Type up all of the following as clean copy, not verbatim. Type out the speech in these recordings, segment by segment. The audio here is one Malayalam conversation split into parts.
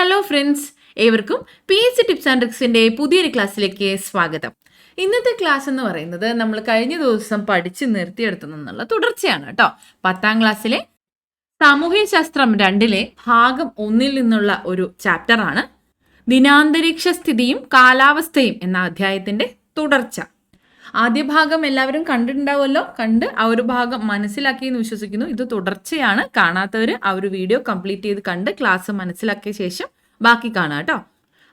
ഹലോ ഫ്രണ്ട്സ്, ഏവർക്കും PSC ടിപ്സ് ആൻഡ് ട്രിക്സിൻ്റെ പുതിയൊരു ക്ലാസ്സിലേക്ക് സ്വാഗതം. ഇന്നത്തെ ക്ലാസ് എന്ന് പറയുന്നത് നമ്മൾ കഴിഞ്ഞ ദിവസം പഠിച്ച് നിർത്തിയെടുത്തു നിന്നുള്ള തുടർച്ചയാണ് കേട്ടോ. 10ാം ക്ലാസ്സിലെ സാമൂഹ്യശാസ്ത്രം 2 ഭാഗം 1 നിന്നുള്ള ഒരു ചാപ്റ്ററാണ് ദിനാന്തരീക്ഷ സ്ഥിതിയും കാലാവസ്ഥയും എന്ന അധ്യായത്തിന്റെ തുടർച്ച. ആദ്യ ഭാഗം എല്ലാവരും കണ്ടിട്ടുണ്ടാവുമല്ലോ. കണ്ട് ആ ഒരു ഭാഗം മനസ്സിലാക്കിയെന്ന് വിശ്വസിക്കുന്നു. ഇത് തുടർച്ചയാണ്. കാണാത്തവർ ആ ഒരു വീഡിയോ കംപ്ലീറ്റ് ചെയ്ത് കണ്ട് ക്ലാസ് മനസ്സിലാക്കിയ ശേഷം ബാക്കി കാണാം കേട്ടോ.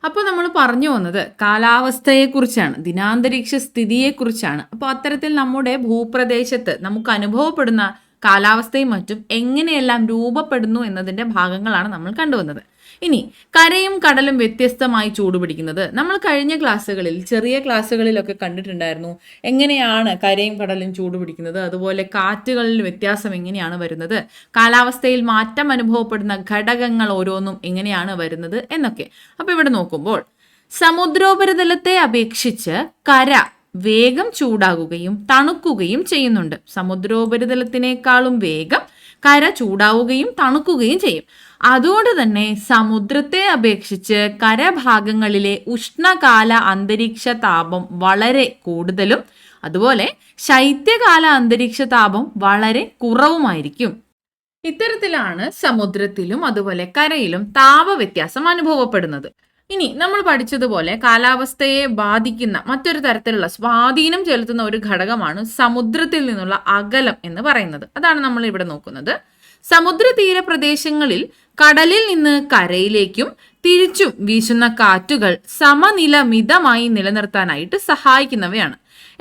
അപ്പോൾ നമ്മൾ പറഞ്ഞു വന്നത് കാലാവസ്ഥയെക്കുറിച്ചാണ്, ദിനാന്തരീക്ഷ സ്ഥിതിയെക്കുറിച്ചാണ്. അപ്പോൾ അത്തരത്തിൽ നമ്മുടെ ഭൂപ്രദേശത്ത് നമുക്ക് അനുഭവപ്പെടുന്ന കാലാവസ്ഥയും മറ്റും എങ്ങനെയെല്ലാം രൂപപ്പെടുന്നു എന്നതിൻ്റെ ഭാഗങ്ങളാണ് നമ്മൾ കണ്ടുവന്നത്. ഇനി കരയും കടലും വ്യത്യസ്തമായി ചൂടുപിടിക്കുന്നത് നമ്മൾ കഴിഞ്ഞ ക്ലാസ്സുകളിൽ, ചെറിയ ക്ലാസ്സുകളിലൊക്കെ കണ്ടിട്ടുണ്ടായിരുന്നു. എങ്ങനെയാണ് കരയും കടലും ചൂടുപിടിക്കുന്നത്, അതുപോലെ കാറ്റുകളിൽ വ്യത്യാസം എങ്ങനെയാണ് വരുന്നത്, കാലാവസ്ഥയിൽ മാറ്റം അനുഭവപ്പെടുന്ന ഘടകങ്ങൾ ഓരോന്നും എങ്ങനെയാണ് വരുന്നത് എന്നൊക്കെ. അപ്പോൾ ഇവിടെ നോക്കുമ്പോൾ സമുദ്രോപരിതലത്തെ അപേക്ഷിച്ച് കര വേഗം ചൂടാകുകയും തണുക്കുകയും ചെയ്യുന്നുണ്ട്. സമുദ്രോപരിതലത്തിനേക്കാളും വേഗം കര ചൂടാവുകയും തണുക്കുകയും ചെയ്യും. അതുകൊണ്ട് തന്നെ സമുദ്രത്തെ അപേക്ഷിച്ച് കരഭാഗങ്ങളിലെ ഉഷ്ണകാല അന്തരീക്ഷ താപം വളരെ കൂടുതലും അതുപോലെ ശൈത്യകാല അന്തരീക്ഷ താപം വളരെ കുറവുമായിരിക്കും. ഇത്തരത്തിലാണ് സമുദ്രത്തിലും അതുപോലെ കരയിലും താപവ്യത്യാസം അനുഭവപ്പെടുന്നത്. ഇനി നമ്മൾ പഠിച്ചതുപോലെ കാലാവസ്ഥയെ ബാധിക്കുന്ന മറ്റൊരു തരത്തിലുള്ള സ്വാധീനം ചെലുത്തുന്ന ഒരു ഘടകമാണ് സമുദ്രത്തിൽ നിന്നുള്ള അകലം എന്ന് പറയുന്നത്. അതാണ് നമ്മൾ ഇവിടെ നോക്കുന്നത്. സമുദ്ര തീരപ്രദേശങ്ങളിൽ കടലിൽ നിന്ന് കരയിലേക്കും തിരിച്ചും വീശുന്ന കാറ്റുകൾ സമനില മിതമായി നിലനിർത്താനായിട്ട് സഹായിക്കുന്നവയാണ്.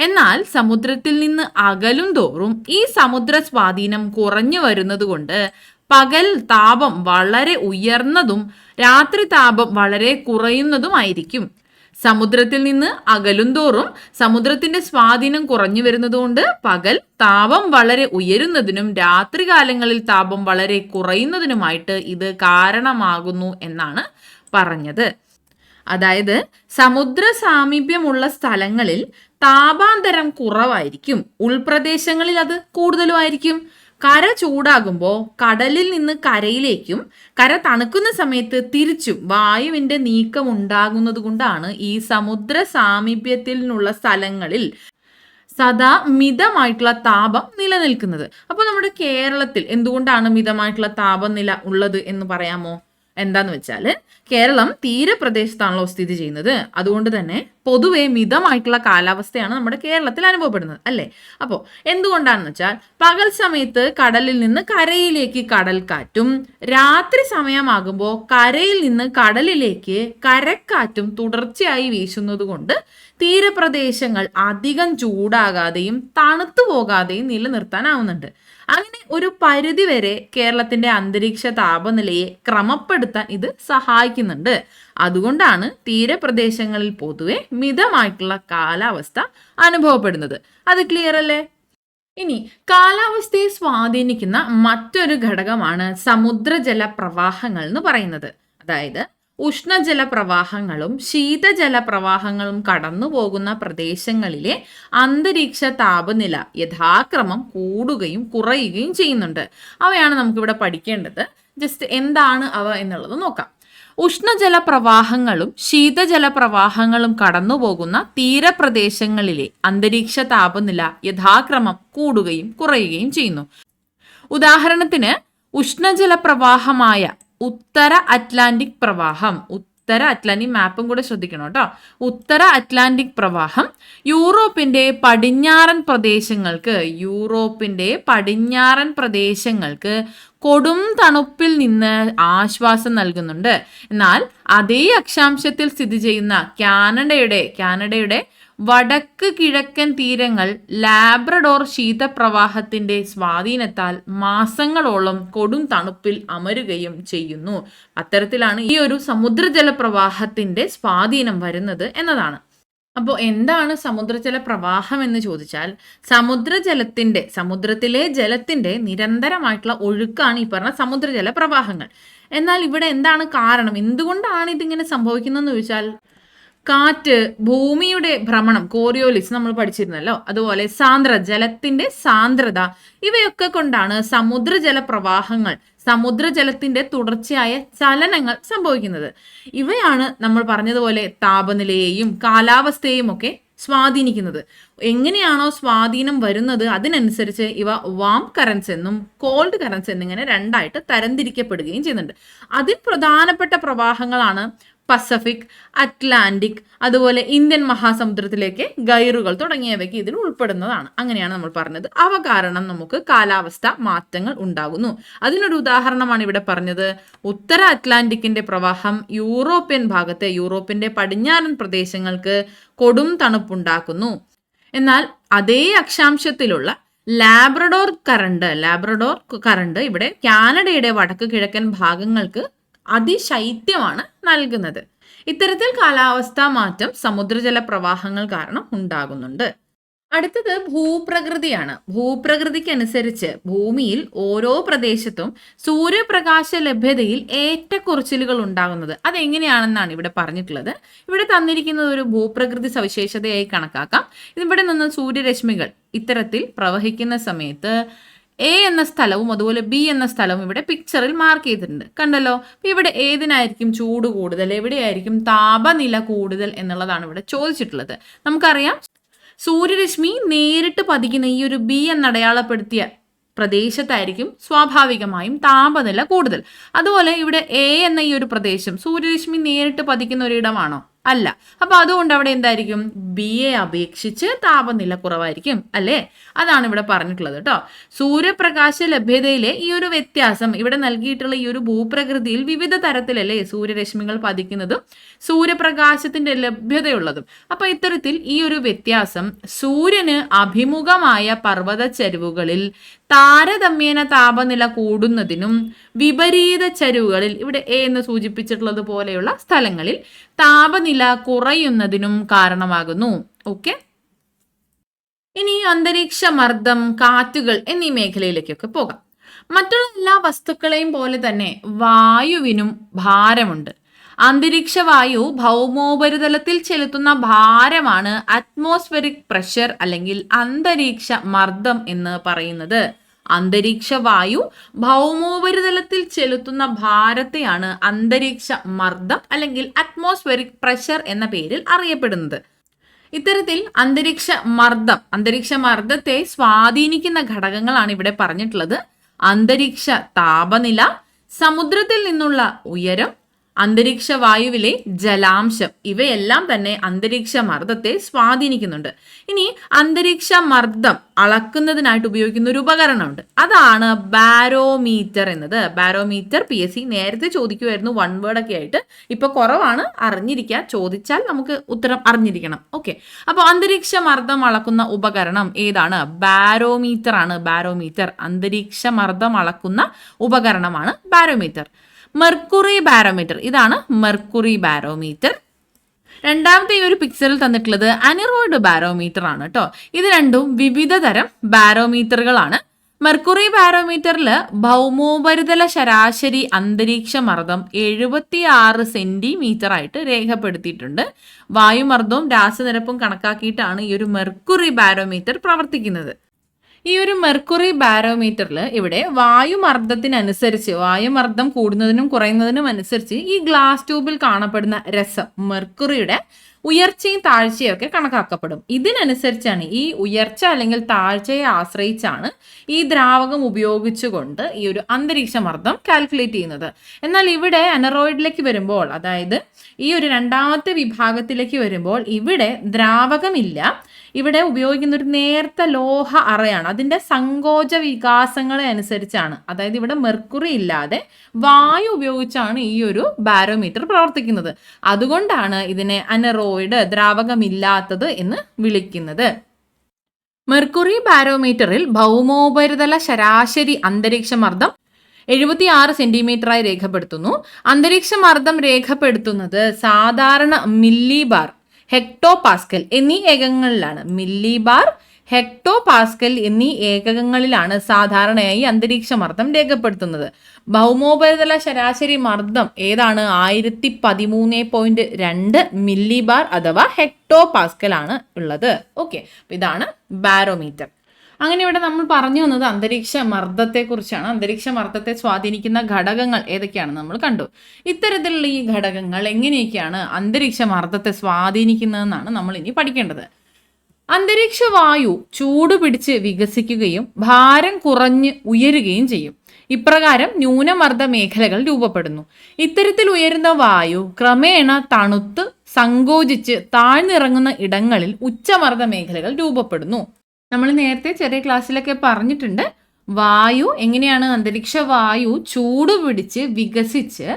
എന്നാൽ സമുദ്രത്തിൽ നിന്ന് അകലും തോറും ഈ സമുദ്ര സ്വാധീനം കുറഞ്ഞു വരുന്നത് കൊണ്ട് പകൽ താപം വളരെ ഉയർന്നതും രാത്രി താപം വളരെ കുറയുന്നതുമായിരിക്കും. സമുദ്രത്തിൽ നിന്ന് അകലും തോറും സമുദ്രത്തിന്റെ സ്വാധീനം കുറഞ്ഞു വരുന്നതുകൊണ്ട് പകൽ താപം വളരെ ഉയരുന്നതിനും രാത്രികാലങ്ങളിൽ താപം വളരെ കുറയുന്നതിനുമായിട്ട് ഇത് കാരണമാകുന്നു എന്നാണ് പറഞ്ഞത്. അതായത് സമുദ്ര സാമീപ്യമുള്ള സ്ഥലങ്ങളിൽ താപാന്തരം കുറവായിരിക്കും, ഉൾപ്രദേശങ്ങളിൽ അത് കൂടുതലുമായിരിക്കും. കര ചൂടാകുമ്പോൾ കടലിൽ നിന്ന് കരയിലേക്കും കര തണുക്കുന്ന സമയത്ത് തിരിച്ചും വായുവിന്റെ നീക്കം ഉണ്ടാകുന്നത് കൊണ്ടാണ് ഈ സമുദ്ര സാമീപ്യത്തിലുള്ള സ്ഥലങ്ങളിൽ സദാ മിതമായിട്ടുള്ള താപം നിലനിൽക്കുന്നത്. അപ്പോൾ നമ്മുടെ കേരളത്തിൽ എന്തുകൊണ്ടാണ് മിതമായിട്ടുള്ള താപനില ഉള്ളത് എന്ന് പറയാമോ? എന്താന്ന് വെച്ചാൽ കേരളം തീരപ്രദേശത്താണല്ലോ സ്ഥിതി ചെയ്യുന്നത്. അതുകൊണ്ട് തന്നെ പൊതുവെ മിതമായിട്ടുള്ള കാലാവസ്ഥയാണ് നമ്മുടെ കേരളത്തിൽ അനുഭവപ്പെടുന്നത്, അല്ലേ? അപ്പോൾ എന്തുകൊണ്ടാണെന്ന് വെച്ചാൽ പകൽ സമയത്ത് കടലിൽ നിന്ന് കരയിലേക്ക് കടൽക്കാറ്റും രാത്രി സമയമാകുമ്പോൾ കരയിൽ നിന്ന് കടലിലേക്ക് കരക്കാറ്റും തുടർച്ചയായി വീശുന്നത് കൊണ്ട് തീരപ്രദേശങ്ങൾ അധികം ചൂടാകാതെയും തണുത്തു പോകാതെയും നിലനിർത്താനാവുന്നുണ്ട്. അങ്ങനെ ഒരു പരിധി വരെ കേരളത്തിന്റെ അന്തരീക്ഷ താപനിലയെ ക്രമപ്പെടുത്താൻ ഇത് സഹായിക്കുന്നുണ്ട്. അതുകൊണ്ടാണ് തീരപ്രദേശങ്ങളിൽ പൊതുവെ മിതമായിട്ടുള്ള കാലാവസ്ഥ അനുഭവപ്പെടുന്നത്. അത് ക്ലിയർ അല്ലേ? ഇനി കാലാവസ്ഥയെ സ്വാധീനിക്കുന്ന മറ്റൊരു ഘടകമാണ് സമുദ്രജല പ്രവാഹങ്ങൾ എന്ന് പറയുന്നത്. അതായത് ഉഷ്ണജല പ്രവാഹങ്ങളും ശീതജല പ്രവാഹങ്ങളും കടന്നു പോകുന്ന പ്രദേശങ്ങളിലെ അന്തരീക്ഷ താപനില യഥാക്രമം കൂടുകയും കുറയുകയും ചെയ്യുന്നുണ്ട്. അവയാണ് നമുക്കിവിടെ പഠിക്കേണ്ടത്. ജസ്റ്റ് എന്താണ് അവ എന്നുള്ളത് നോക്കാം. ഉഷ്ണജല പ്രവാഹങ്ങളും ശീതജല പ്രവാഹങ്ങളും കടന്നു പോകുന്ന തീരപ്രദേശങ്ങളിലെ അന്തരീക്ഷ താപനില യഥാക്രമം കൂടുകയും കുറയുകയും ചെയ്യുന്നു. ഉദാഹരണത്തിന് ഉഷ്ണജല പ്രവാഹമായ ഉത്തര അറ്റ്ലാന്റിക് പ്രവാഹം, ഉത്തര അറ്റ്ലാന്റിക് മാപ്പും കൂടെ ശ്രദ്ധിക്കണം കേട്ടോ. ഉത്തര അറ്റ്ലാന്റിക് പ്രവാഹം യൂറോപ്പിന്റെ പടിഞ്ഞാറൻ പ്രദേശങ്ങൾക്ക് കൊടും തണുപ്പിൽ നിന്ന് ആശ്വാസം നൽകുന്നുണ്ട്. എന്നാൽ അതേ അക്ഷാംശത്തിൽ സ്ഥിതി ചെയ്യുന്ന കാനഡയുടെ വടക്ക് കിഴക്കൻ തീരങ്ങൾ ലാബ്രഡോർ ശീതപ്രവാഹത്തിന്റെ സ്വാധീനത്താൽ മാസങ്ങളോളം കൊടും തണുപ്പിൽ അമരുകയും ചെയ്യുന്നു. അത്തരത്തിലാണ് ഈ ഒരു സമുദ്രജല പ്രവാഹത്തിന്റെ സ്വാധീനം വരുന്നത് എന്നതാണ്. അപ്പോൾ എന്താണ് സമുദ്രജല പ്രവാഹം എന്ന് ചോദിച്ചാൽ സമുദ്രത്തിലെ ജലത്തിന്റെ നിരന്തരമായിട്ടുള്ള ഒഴുക്കാണ് ഈ പറഞ്ഞ സമുദ്രജല പ്രവാഹങ്ങൾ. എന്നാൽ ഇവിടെ എന്താണ് കാരണം, എന്തുകൊണ്ടാണ് ഇതിങ്ങനെ സംഭവിക്കുന്നതെന്ന് ചോദിച്ചാൽ കാറ്റ്, ഭൂമിയുടെ ഭ്രമണം, കോറിയോലിസ് നമ്മൾ പഠിച്ചിരുന്നല്ലോ, അതുപോലെ ജലത്തിന്റെ സാന്ദ്രത, ഇവയൊക്കെ കൊണ്ടാണ് സമുദ്രജല പ്രവാഹങ്ങൾ സമുദ്രജലത്തിന്റെ തുടർച്ചയായ ചലനങ്ങൾ സംഭവിക്കുന്നത്. ഇവയാണ് നമ്മൾ പറഞ്ഞതുപോലെ താപനിലയെയും കാലാവസ്ഥയെയും ഒക്കെ സ്വാധീനിക്കുന്നത്. എങ്ങനെയാണോ സ്വാധീനം വരുന്നത് അതിനനുസരിച്ച് ഇവ വാം കറൻസ് എന്നും കോൾഡ് കറൻസ് എന്നിങ്ങനെ രണ്ടായിട്ട് തരംതിരിക്കപ്പെടുകയും ചെയ്യുന്നുണ്ട്. അതിൽ പ്രധാനപ്പെട്ട പ്രവാഹങ്ങളാണ് പസഫിക്, അറ്റ്ലാന്റിക്, അതുപോലെ ഇന്ത്യൻ മഹാസമുദ്രത്തിലേക്ക് ഗൈറുകൾ തുടങ്ങിയവയ്ക്ക് ഇതിൽ ഉൾപ്പെടുന്നതാണ്. അങ്ങനെയാണ് നമ്മൾ പറഞ്ഞത്. അവ കാരണം നമുക്ക് കാലാവസ്ഥ മാറ്റങ്ങൾ ഉണ്ടാകുന്നു. അതിനൊരു ഉദാഹരണമാണ് ഇവിടെ പറഞ്ഞത്. ഉത്തര അറ്റ്ലാന്റിക്കിന്റെ പ്രവാഹം യൂറോപ്പിന്റെ പടിഞ്ഞാറൻ പ്രദേശങ്ങൾക്ക് കൊടും തണുപ്പുണ്ടാക്കുന്നു. എന്നാൽ അതേ അക്ഷാംശത്തിലുള്ള ലാബ്രഡോർ കറണ്ട് ഇവിടെ കാനഡയുടെ വടക്ക് കിഴക്കൻ ഭാഗങ്ങൾക്ക് അതിശൈത്യമാണ് നൽകുന്നത്. ഇത്തരത്തിൽ കാലാവസ്ഥാ മാറ്റം സമുദ്രജല പ്രവാഹങ്ങൾ കാരണം ഉണ്ടാകുന്നുണ്ട്. അടുത്തത് ഭൂപ്രകൃതിയാണ്. ഭൂപ്രകൃതിക്കനുസരിച്ച് ഭൂമിയിൽ ഓരോ പ്രദേശത്തും സൂര്യപ്രകാശ ലഭ്യതയിൽ ഏറ്റക്കുറച്ചിലുകൾ ഉണ്ടാകുന്നത്. അതെങ്ങനെയാണെന്നാണ് ഇവിടെ പറഞ്ഞിട്ടുള്ളത്. ഇവിടെ തന്നിരിക്കുന്നത് ഒരു ഭൂപ്രകൃതി സവിശേഷതയായി കണക്കാക്കാം. ഇവിടെ നിന്ന് സൂര്യരശ്മികൾ ഇത്തരത്തിൽ പ്രവഹിക്കുന്ന സമയത്ത് എ എന്ന സ്ഥലവും അതുപോലെ ബി എന്ന സ്ഥലവും ഇവിടെ പിക്ചറിൽ മാർക്ക് ചെയ്തിട്ടുണ്ട്. കണ്ടല്ലോ. ഇവിടെ ഏതിനായിരിക്കും ചൂട് കൂടുതൽ, എവിടെയായിരിക്കും താപനില കൂടുതൽ എന്നുള്ളതാണ് ഇവിടെ ചോദിച്ചിട്ടുള്ളത്. നമുക്കറിയാം സൂര്യരശ്മി നേരിട്ട് പതിക്കുന്ന ഈ ഒരു ബി എന്നടയാളപ്പെടുത്തിയ പ്രദേശത്തായിരിക്കും സ്വാഭാവികമായും താപനില കൂടുതൽ. അതുപോലെ ഇവിടെ എ എന്ന ഈ ഒരു പ്രദേശം സൂര്യരശ്മി നേരിട്ട് പതിക്കുന്ന ഒരിടമാണോ? അല്ല. അപ്പൊ അതുകൊണ്ട് അവിടെ എന്തായിരിക്കും? ബിയെ അപേക്ഷിച്ച് താപനില കുറവായിരിക്കും, അല്ലേ? അതാണ് ഇവിടെ പറഞ്ഞിട്ടുള്ളത് കേട്ടോ. സൂര്യപ്രകാശ ലഭ്യതയിലെ ഈ ഒരു വ്യത്യാസം ഇവിടെ നൽകിയിട്ടുള്ള ഈ ഒരു ഭൂപ്രകൃതിയിൽ വിവിധ തരത്തിലല്ലേ സൂര്യരശ്മികൾ പതിക്കുന്നതും സൂര്യപ്രകാശത്തിന്റെ ലഭ്യതയുള്ളതും. അപ്പൊ ഇത്തരത്തിൽ ഈ ഒരു വ്യത്യാസം സൂര്യന് അഭിമുഖമായ പർവ്വത ചരിവുകളിൽ താരതമ്യേന താപനില കൂടുന്നതിനും വിപരീത ചരിവുകളിൽ ഇവിടെ എ എന്ന് സൂചിപ്പിച്ചിട്ടുള്ളത് പോലെയുള്ള സ്ഥലങ്ങളിൽ താപനില കുറയുന്നതിനും കാരണമാകുന്നു. ഓക്കെ. ഇനി അന്തരീക്ഷ മർദ്ദം, കാറ്റുകൾ എന്നീ മേഖലയിലേക്കൊക്കെ പോകാം. മറ്റുള്ള എല്ലാ വസ്തുക്കളെയും പോലെ തന്നെ വായുവിനും ഭാരമുണ്ട്. അന്തരീക്ഷ വായു ഭൗമോപരിതലത്തിൽ ചെലുത്തുന്ന ഭാരമാണ് അറ്റ്മോസ്ഫെറിക് പ്രഷർ അല്ലെങ്കിൽ അന്തരീക്ഷ മർദ്ദം എന്ന് പറയുന്നത്. അന്തരീക്ഷ വായു ഭൗമോപരിതലത്തിൽ ചെലുത്തുന്ന ഭാരത്തെയാണ് അന്തരീക്ഷ മർദ്ദം അല്ലെങ്കിൽ അറ്റ്മോസ്ഫെറിക് പ്രഷർ എന്ന പേരിൽ അറിയപ്പെടുന്നത്. ഇത്തരത്തിൽ അന്തരീക്ഷ മർദ്ദത്തെ സ്വാധീനിക്കുന്ന ഘടകങ്ങളാണ് ഇവിടെ പറഞ്ഞിട്ടുള്ളത്. അന്തരീക്ഷ താപനില, സമുദ്രത്തിൽ നിന്നുള്ള ഉയരം, അന്തരീക്ഷ വായുവിലെ ജലാംശം, ഇവയെല്ലാം തന്നെ അന്തരീക്ഷ മർദ്ദത്തെ സ്വാധീനിക്കുന്നുണ്ട്. ഇനി അന്തരീക്ഷ മർദ്ദം അളക്കുന്നതിനായിട്ട് ഉപയോഗിക്കുന്ന ഒരു ഉപകരണമുണ്ട്. അതാണ് ബാരോമീറ്റർ എന്നത്. ബാരോമീറ്റർ PSC നേരത്തെ ചോദിക്കുമായിരുന്നു വൺ വേർഡ് ഒക്കെ ആയിട്ട്. ഇപ്പൊ കുറവാണ്, അറിഞ്ഞിരിക്കുക. ചോദിച്ചാൽ നമുക്ക് ഉത്തരം അറിഞ്ഞിരിക്കണം. ഓക്കെ. അപ്പോൾ അന്തരീക്ഷ മർദ്ദം അളക്കുന്ന ഉപകരണം ഏതാണ്? ബാരോമീറ്റർ ആണ്. ബാരോമീറ്റർ അന്തരീക്ഷ മർദ്ദം അളക്കുന്ന ഉപകരണമാണ് ബാരോമീറ്റർ. മെർക്കുറി ബാരോമീറ്റർ, ഇതാണ് മെർക്കുറി ബാരോമീറ്റർ. രണ്ടാമത്തെ ഈ ഒരു പിക്ചറിൽ തന്നിട്ടുള്ളത് അനിറോയിഡ് ബാരോമീറ്റർ ആണ് കേട്ടോ. ഇത് രണ്ടും വിവിധ തരം ബാരോമീറ്ററുകളാണ്. മെർക്കുറി ബാരോമീറ്ററിൽ ഭൗമോപരിതല ശരാശരി അന്തരീക്ഷ മർദ്ദം 76 സെന്റിമീറ്റർ ആയിട്ട് രേഖപ്പെടുത്തിയിട്ടുണ്ട്. വായുമർദ്ദവും രാസനിരപ്പും കണക്കാക്കിയിട്ടാണ് ഈ ഒരു മെർക്കുറി ബാരോമീറ്റർ പ്രവർത്തിക്കുന്നത്. ഈ ഒരു മെർക്കുറി ബാരോമീറ്ററിൽ ഇവിടെ വായുമർദ്ദം കൂടുന്നതിനും കുറയുന്നതിനും അനുസരിച്ച് ഈ ഗ്ലാസ് ട്യൂബിൽ കാണപ്പെടുന്ന രസം മെർക്കുറിയുടെ ഉയർച്ചയും താഴ്ചയും ഒക്കെ കണക്കാക്കപ്പെടും. ഇതിനനുസരിച്ചാണ് ഈ ഉയർച്ച അല്ലെങ്കിൽ താഴ്ചയെ ആശ്രയിച്ചാണ് ഈ ദ്രാവകം ഉപയോഗിച്ചുകൊണ്ട് ഈ ഒരു അന്തരീക്ഷ മർദ്ദം കാൽക്കുലേറ്റ് ചെയ്യുന്നത്. എന്നാൽ ഇവിടെ അനറോയിഡിലേക്ക് വരുമ്പോൾ, അതായത് ഈ ഒരു രണ്ടാമത്തെ വിഭാഗത്തിലേക്ക് വരുമ്പോൾ ഇവിടെ ദ്രാവകമില്ല. ഇവിടെ ഉപയോഗിക്കുന്ന ഒരു നേർത്ത ലോഹ അറയാണ്. അതിൻ്റെ സങ്കോച വികാസങ്ങളെ അനുസരിച്ചാണ്, അതായത് ഇവിടെ മെർക്കുറി ഇല്ലാതെ വായു ഉപയോഗിച്ചാണ് ഈ ഒരു ബാരോമീറ്റർ പ്രവർത്തിക്കുന്നത്. അതുകൊണ്ടാണ് ഇതിനെ അനറോയിഡ്, ദ്രാവകമില്ലാത്തത് എന്ന് വിളിക്കുന്നത്. മെർക്കുറി ബാരോമീറ്ററിൽ ഭൗമോപരിതല ശരാശരി അന്തരീക്ഷ മർദ്ദം 76 സെന്റിമീറ്ററായി രേഖപ്പെടുത്തുന്നു. അന്തരീക്ഷ മർദ്ദം രേഖപ്പെടുത്തുന്നത് സാധാരണ മില്ലിബാർ, ഹെക്ടോ പാസ്കൽ എന്നീ ഏകങ്ങളിലാണ്. മില്ലിബാർ, ഹെക്ടോ പാസ്കൽ എന്നീ ഏകകങ്ങളിലാണ് സാധാരണയായി അന്തരീക്ഷ മർദ്ദം രേഖപ്പെടുത്തുന്നത്. ഭൗമോപരിതല ശരാശരി മർദ്ദം ഏതാണ്? 1013.2 മില്ലിബാർ അഥവാ ഹെക്ടോ പാസ്കൽ ആണ് ഉള്ളത്. ഓക്കെ, ഇതാണ് ബാരോമീറ്റർ. അങ്ങനെ ഇവിടെ നമ്മൾ പറഞ്ഞു വന്നത് അന്തരീക്ഷ മർദ്ദത്തെക്കുറിച്ചാണ്. അന്തരീക്ഷ മർദ്ദത്തെ സ്വാധീനിക്കുന്ന ഘടകങ്ങൾ ഏതൊക്കെയാണെന്ന് നമ്മൾ കണ്ടു. ഇത്തരത്തിലുള്ള ഈ ഘടകങ്ങൾ എങ്ങനെയൊക്കെയാണ് അന്തരീക്ഷ മർദ്ദത്തെ സ്വാധീനിക്കുന്നതെന്നാണ് നമ്മൾ ഇനി പഠിക്കേണ്ടത്. അന്തരീക്ഷ വായു ചൂട് പിടിച്ച് വികസിക്കുകയും ഭാരം കുറഞ്ഞ് ഉയരുകയും ചെയ്യും. ഇപ്രകാരം ന്യൂനമർദ്ദ മേഖലകൾ രൂപപ്പെടുന്നു. ഇത്തരത്തിൽ ഉയരുന്ന വായു ക്രമേണ തണുത്ത് സങ്കോചിച്ച് താഴ്ന്നിറങ്ങുന്ന ഇടങ്ങളിൽ ഉച്ചമർദ്ദ മേഖലകൾ രൂപപ്പെടുന്നു. നമ്മൾ നേരത്തെ ചെറിയ ക്ലാസ്സിലൊക്കെ പറഞ്ഞിട്ടുണ്ട്, വായു എങ്ങനെയാണ്, അന്തരീക്ഷ വായു ചൂട് പിടിച്ച് വികസിച്ച്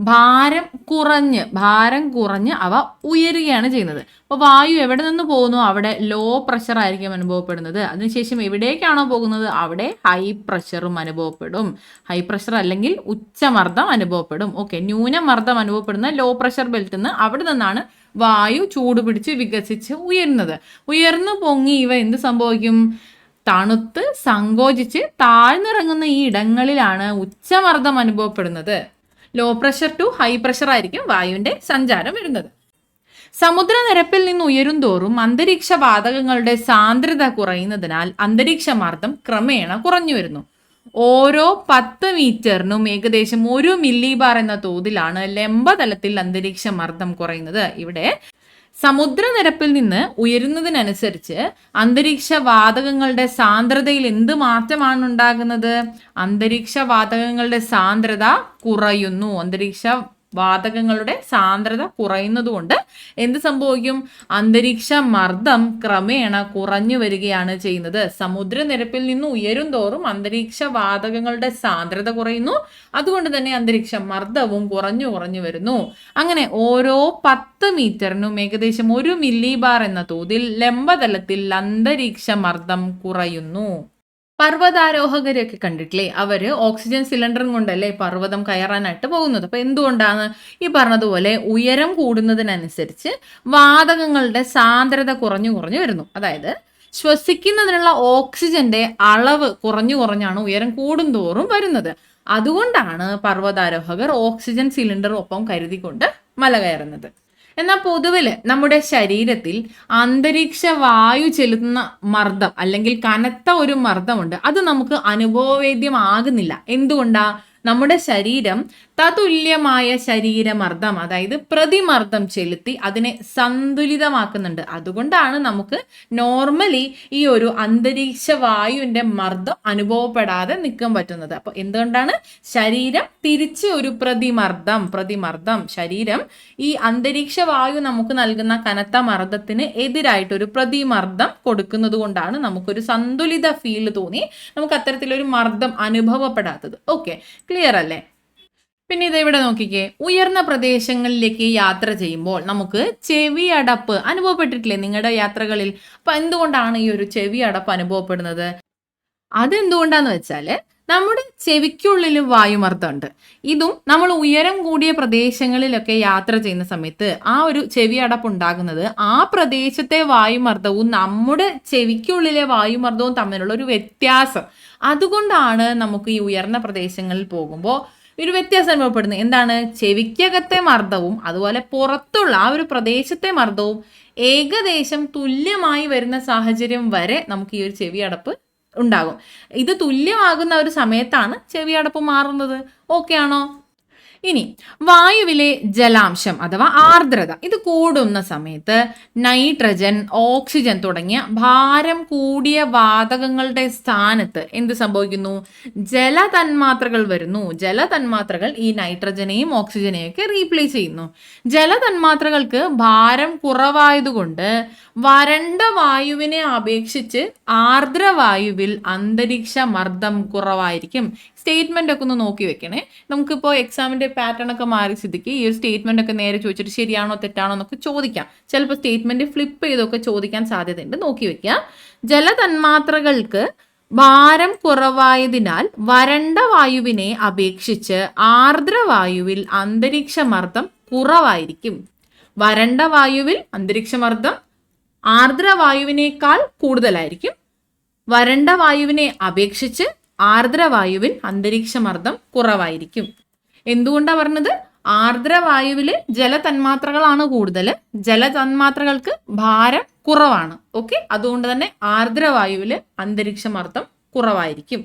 ഭാരം കുറഞ്ഞ് അവ ഉയരുകയാണ് ചെയ്യുന്നത്. അപ്പോൾ വായു എവിടെ നിന്ന് പോകുന്നു അവിടെ ലോ പ്രഷർ ആയിരിക്കും അനുഭവപ്പെടുന്നത്. അതിനുശേഷം എവിടേക്കാണോ പോകുന്നത് അവിടെ ഹൈ പ്രഷറും അനുഭവപ്പെടും. ഹൈ പ്രഷർ അല്ലെങ്കിൽ ഉച്ചമർദ്ദം അനുഭവപ്പെടും. ഓക്കെ, ന്യൂനമർദ്ദം അനുഭവപ്പെടുന്ന ലോ പ്രഷർ ബെൽറ്റിൽ നിന്ന് അവിടെ നിന്നാണ് വായു ചൂട് പിടിച്ച് വികസിച്ച് ഉയരുന്നത്. ഉയർന്നു പൊങ്ങി ഇവ എന്ത് സംഭവിക്കും? തണുത്ത് സങ്കോചിച്ച് താഴ്ന്നിറങ്ങുന്ന ഈ ഇടങ്ങളിലാണ് ഉച്ചമർദ്ദം അനുഭവപ്പെടുന്നത്. Low pressure to high pressure ആയിരിക്കും വായുവിന്റെ സഞ്ചാരം വരുന്നത്. സമുദ്രനിരപ്പിൽ നിന്ന് ഉയരും തോറും അന്തരീക്ഷ വാതകങ്ങളുടെ സാന്ദ്രത കുറയുന്നതിനാൽ അന്തരീക്ഷ മർദ്ദം ക്രമേണ കുറഞ്ഞു വരുന്നു. ഓരോ 10 മീറ്ററിനും ഏകദേശം 1 മില്ലിബാർ എന്ന തോതിലാണ് ലംബതലത്തിൽ അന്തരീക്ഷ മർദ്ദം കുറയുന്നത്. ഇവിടെ സമുദ്രനിരപ്പിൽ നിന്ന് ഉയരുന്നതിനനുസരിച്ച് അന്തരീക്ഷ വാതകങ്ങളുടെ സാന്ദ്രതയിൽ എന്ത് മാറ്റമാണ് ഉണ്ടാകുന്നത്? അന്തരീക്ഷ വാതകങ്ങളുടെ സാന്ദ്രത കുറയുന്നു. അന്തരീക്ഷ വാതകങ്ങളുടെ സാന്ദ്രത കുറയുന്നതുകൊണ്ട് എന്ത് സംഭവിക്കും? അന്തരീക്ഷ മർദ്ദം ക്രമേണ കുറഞ്ഞു വരികയാണ് ചെയ്യുന്നത്. സമുദ്രനിരപ്പിൽ നിന്ന് ഉയരും തോറും അന്തരീക്ഷ വാതകങ്ങളുടെ സാന്ദ്രത കുറയുന്നു. അതുകൊണ്ട് തന്നെ അന്തരീക്ഷ മർദ്ദവും കുറഞ്ഞു വരുന്നു. അങ്ങനെ ഓരോ 10 മീറ്ററിനും ഏകദേശം 1 മില്ലിബാർ എന്ന തോതിൽ ലംബതലത്തിൽ അന്തരീക്ഷ മർദ്ദം കുറയുന്നു. പർവ്വതാരോഹകരെയൊക്കെ കണ്ടിട്ടില്ലേ? അവര് ഓക്സിജൻ സിലിണ്ടറും കൊണ്ടല്ലേ പർവ്വതം കയറാനായിട്ട് പോകുന്നത്. അപ്പൊ എന്തുകൊണ്ടാണ്? ഈ പറഞ്ഞതുപോലെ ഉയരം കൂടുന്നതിനനുസരിച്ച് വാതകങ്ങളുടെ സാന്ദ്രത കുറഞ്ഞു വരുന്നു. അതായത് ശ്വസിക്കുന്നതിനുള്ള ഓക്സിജന്റെ അളവ് കുറഞ്ഞാണ് ഉയരം കൂടുന്തോറും വരുന്നത്. അതുകൊണ്ടാണ് പർവ്വതാരോഹകർ ഓക്സിജൻ സിലിണ്ടർ ഒപ്പം കരുതിക്കൊണ്ട് മല കയറുന്നത്. എന്നാൽ പൊതുവിൽ നമ്മുടെ ശരീരത്തിൽ അന്തരീക്ഷ വായു ചെലുത്തുന്ന മർദ്ദം അല്ലെങ്കിൽ കനത്ത ഒരു മർദ്ദമുണ്ട്. അത് നമുക്ക് അനുഭവവേദ്യമാകുന്നില്ല. എന്തുകൊണ്ടാ? നമ്മുടെ ശരീരം തതുല്യമായ ശരീരമർദ്ദം, അതായത് പ്രതിമർദ്ദം ചെലുത്തി അതിനെ സന്തുലിതമാക്കുന്നുണ്ട്. അതുകൊണ്ടാണ് നമുക്ക് നോർമലി ഈ ഒരു അന്തരീക്ഷ വായുവിന്റെ മർദ്ദം അനുഭവപ്പെടാതെ നിൽക്കാൻ പറ്റുന്നത്. അപ്പൊ എന്തുകൊണ്ടാണ്? ശരീരം തിരിച്ച് ഒരു പ്രതിമർദ്ദം ശരീരം ഈ അന്തരീക്ഷ വായു നമുക്ക് നൽകുന്ന കനത്ത മർദ്ദത്തിന് എതിരായിട്ട് ഒരു പ്രതിമർദ്ദം കൊടുക്കുന്നത് കൊണ്ടാണ് നമുക്കൊരു സന്തുലിത ഫീൽ തോന്നി നമുക്ക് അത്തരത്തിലൊരു മർദ്ദം അനുഭവപ്പെടാത്തത്. ഓക്കെ, ക്ലിയർ അല്ലേ? പിന്നെ ഇതെവിടെ നോക്കിക്കേ, ഉയർന്ന പ്രദേശങ്ങളിലേക്ക് യാത്ര ചെയ്യുമ്പോൾ നമുക്ക് ചെവി അടപ്പ് അനുഭവപ്പെട്ടിട്ടില്ലേ നിങ്ങളുടെ യാത്രകളിൽ? അപ്പൊ എന്തുകൊണ്ടാണ് ഈ ഒരു ചെവി അടപ്പ് അനുഭവപ്പെടുന്നത്? അതെന്തുകൊണ്ടാന്ന് വെച്ചാല് നമ്മുടെ ചെവിക്കുള്ളിൽ വായുമർദ്ദമുണ്ട്. ഇതും നമ്മൾ ഉയരം കൂടിയ പ്രദേശങ്ങളിലൊക്കെ യാത്ര ചെയ്യുന്ന സമയത്ത് ആ ഒരു ചെവി അടപ്പ് ഉണ്ടാകുന്നത് ആ പ്രദേശത്തെ വായുമർദ്ദവും നമ്മുടെ ചെവിക്കുള്ളിലെ വായുമർദ്ദവും തമ്മിലുള്ള ഒരു വ്യത്യാസം. അതുകൊണ്ടാണ് നമുക്ക് ഈ ഉയർന്ന പ്രദേശങ്ങളിൽ പോകുമ്പോൾ ഒരു വ്യത്യാസം അനുഭവപ്പെടുന്നത്. എന്താണ്? ചെവിക്കകത്തെ മർദ്ദവും അതുപോലെ പുറത്തുള്ള ആ ഒരു പ്രദേശത്തെ മർദ്ദവും ഏകദേശം തുല്യമായി വരുന്ന സാഹചര്യം വരെ നമുക്ക് ഈ ഒരു ചെവി അടപ്പ് ഉണ്ടാകും. ഇത് തുല്യമാകുന്ന ഒരു സമയത്താണ് ചെവി അടപ്പ് മാറുന്നത്. ഓക്കെ ആണോ? ഇനി വായുവിലെ ജലാംശം അഥവാ ആർദ്രത ഇത് കൂടുന്ന സമയത്ത് നൈട്രജൻ, ഓക്സിജൻ തുടങ്ങിയ ഭാരം കൂടിയ വാതകങ്ങളുടെ സ്ഥാനത്ത് എന്ത് സംഭവിക്കുന്നു? ജലതന്മാത്രകൾ വരുന്നു. ജലതന്മാത്രകൾ ഈ നൈട്രജനെയും ഓക്സിജനെയും ഒക്കെ റീപ്ലേസ് ചെയ്യുന്നു. ജലതന്മാത്രകൾക്ക് ഭാരം കുറവായതുകൊണ്ട് വരണ്ട വായുവിനെ അപേക്ഷിച്ച് ആർദ്രവായുവിൽ അന്തരീക്ഷ മർദ്ദം കുറവായിരിക്കും. സ്റ്റേറ്റ്മെന്റ് ഒക്കെ ഒന്ന് നോക്കി വെക്കണേ. നമുക്കിപ്പോൾ എക്സാമിന്റെ പാറ്റേൺ ഒക്കെ മാറി സ്ഥിതിക്ക് ഈ ഒരു സ്റ്റേറ്റ്മെന്റ് ഒക്കെ നേരെ ചോദിച്ചിട്ട് ശരിയാണോ തെറ്റാണോ എന്നൊക്കെ ചോദിക്കാം. ചിലപ്പോൾ സ്റ്റേറ്റ്മെന്റ് ഫ്ലിപ്പ് ചെയ്തൊക്കെ ചോദിക്കാൻ സാധ്യതയുണ്ട്. നോക്കി വെക്കുക. ജലതന്മാത്രകൾക്ക് ഭാരം കുറവായതിനാൽ വരണ്ട വായുവിനെ അപേക്ഷിച്ച് ആർദ്രവായുവിൽ അന്തരീക്ഷ മർദ്ദം കുറവായിരിക്കും. വരണ്ട വായുവിൽ അന്തരീക്ഷ മർദ്ദം ആർദ്രവായുവിനേക്കാൾ കൂടുതലായിരിക്കും. വരണ്ട വായുവിനെ അപേക്ഷിച്ച് ആർദ്രവായുവിൽ അന്തരീക്ഷ മർദ്ദം കുറവായിരിക്കും. എന്തുകൊണ്ടാണ് പറഞ്ഞത്? ആർദ്രവായുവിൽ ജലതന്മാത്രകളാണ് കൂടുതൽ, ജലതന്മാത്രകൾക്ക് ഭാരം കുറവാണ്. ഓക്കെ, അതുകൊണ്ട് തന്നെ ആർദ്രവായുവിൽ അന്തരീക്ഷമർദ്ദം കുറവായിരിക്കും.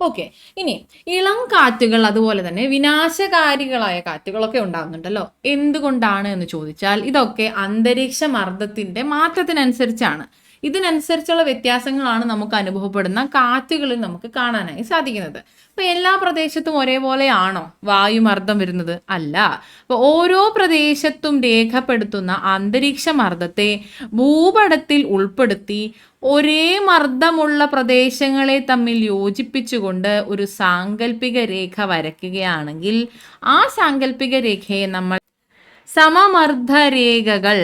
ഓക്കെ, ഇനി ഇളം കാറ്റുകൾ അതുപോലെ തന്നെ വിനാശകാരികളായ കാറ്റുകളൊക്കെ ഉണ്ടാകുന്നുണ്ടല്ലോ. എന്തുകൊണ്ടാണ് എന്ന് ചോദിച്ചാൽ ഇതൊക്കെ അന്തരീക്ഷ മർദ്ദത്തിന്റെ മാറ്റത്തിനനുസരിച്ചാണ്. ഇതിനനുസരിച്ചുള്ള വ്യത്യാസങ്ങളാണ് നമുക്ക് അനുഭവപ്പെടുന്ന കാറ്റുകളിൽ നമുക്ക് കാണാനായി സാധിക്കുന്നത്. അപ്പൊ എല്ലാ പ്രദേശത്തും ഒരേപോലെയാണോ വായുമർദ്ദം വരുന്നത്? അല്ല. അപ്പൊ ഓരോ പ്രദേശത്തും രേഖപ്പെടുത്തുന്ന അന്തരീക്ഷ മർദ്ദത്തെ ഭൂപടത്തിൽ ഉൾപ്പെടുത്തി ഒരേ മർദ്ദമുള്ള പ്രദേശങ്ങളെ തമ്മിൽ യോജിപ്പിച്ചുകൊണ്ട് ഒരു സാങ്കല്പിക രേഖ വരയ്ക്കുകയാണെങ്കിൽ ആ സാങ്കല്പിക രേഖയെ നമ്മൾ സമമർദ്ദരേഖകൾ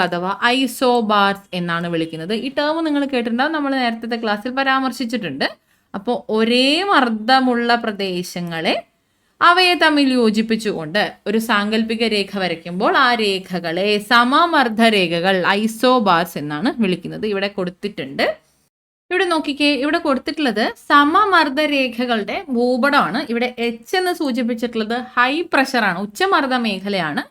അഥവാ ഐസോബാർസ് എന്നാണ് വിളിക്കുന്നത്. ഈ ടേം നിങ്ങൾ കേട്ടിട്ടുണ്ടാവും, നമ്മൾ നേരത്തെ ക്ലാസ്സിൽ പരാമർശിച്ചിട്ടുണ്ട്. അപ്പോൾ ഒരേ മർദ്ദമുള്ള പ്രദേശങ്ങളെ അവയെ തമ്മിൽ യോജിപ്പിച്ചുകൊണ്ട് ഒരു സാങ്കല്പിക രേഖ വരയ്ക്കുമ്പോൾ ആ രേഖകളെ സമമർദ്ദരേഖകൾ ഐസോബാർസ് എന്നാണ് വിളിക്കുന്നത്. ഇവിടെ കൊടുത്തിട്ടുണ്ട്. ഇവിടെ നോക്കിക്കേ, ഇവിടെ കൊടുത്തിട്ടുള്ളത് സമമർദ്ദരേഖകളുടെ ഭൂപടമാണ്. ഇവിടെ എച്ച് എന്ന് സൂചിപ്പിച്ചിട്ടുള്ളത് ഹൈ പ്രഷറാണ്, ഉച്ചമർദ്ദ മേഖലയാണ്.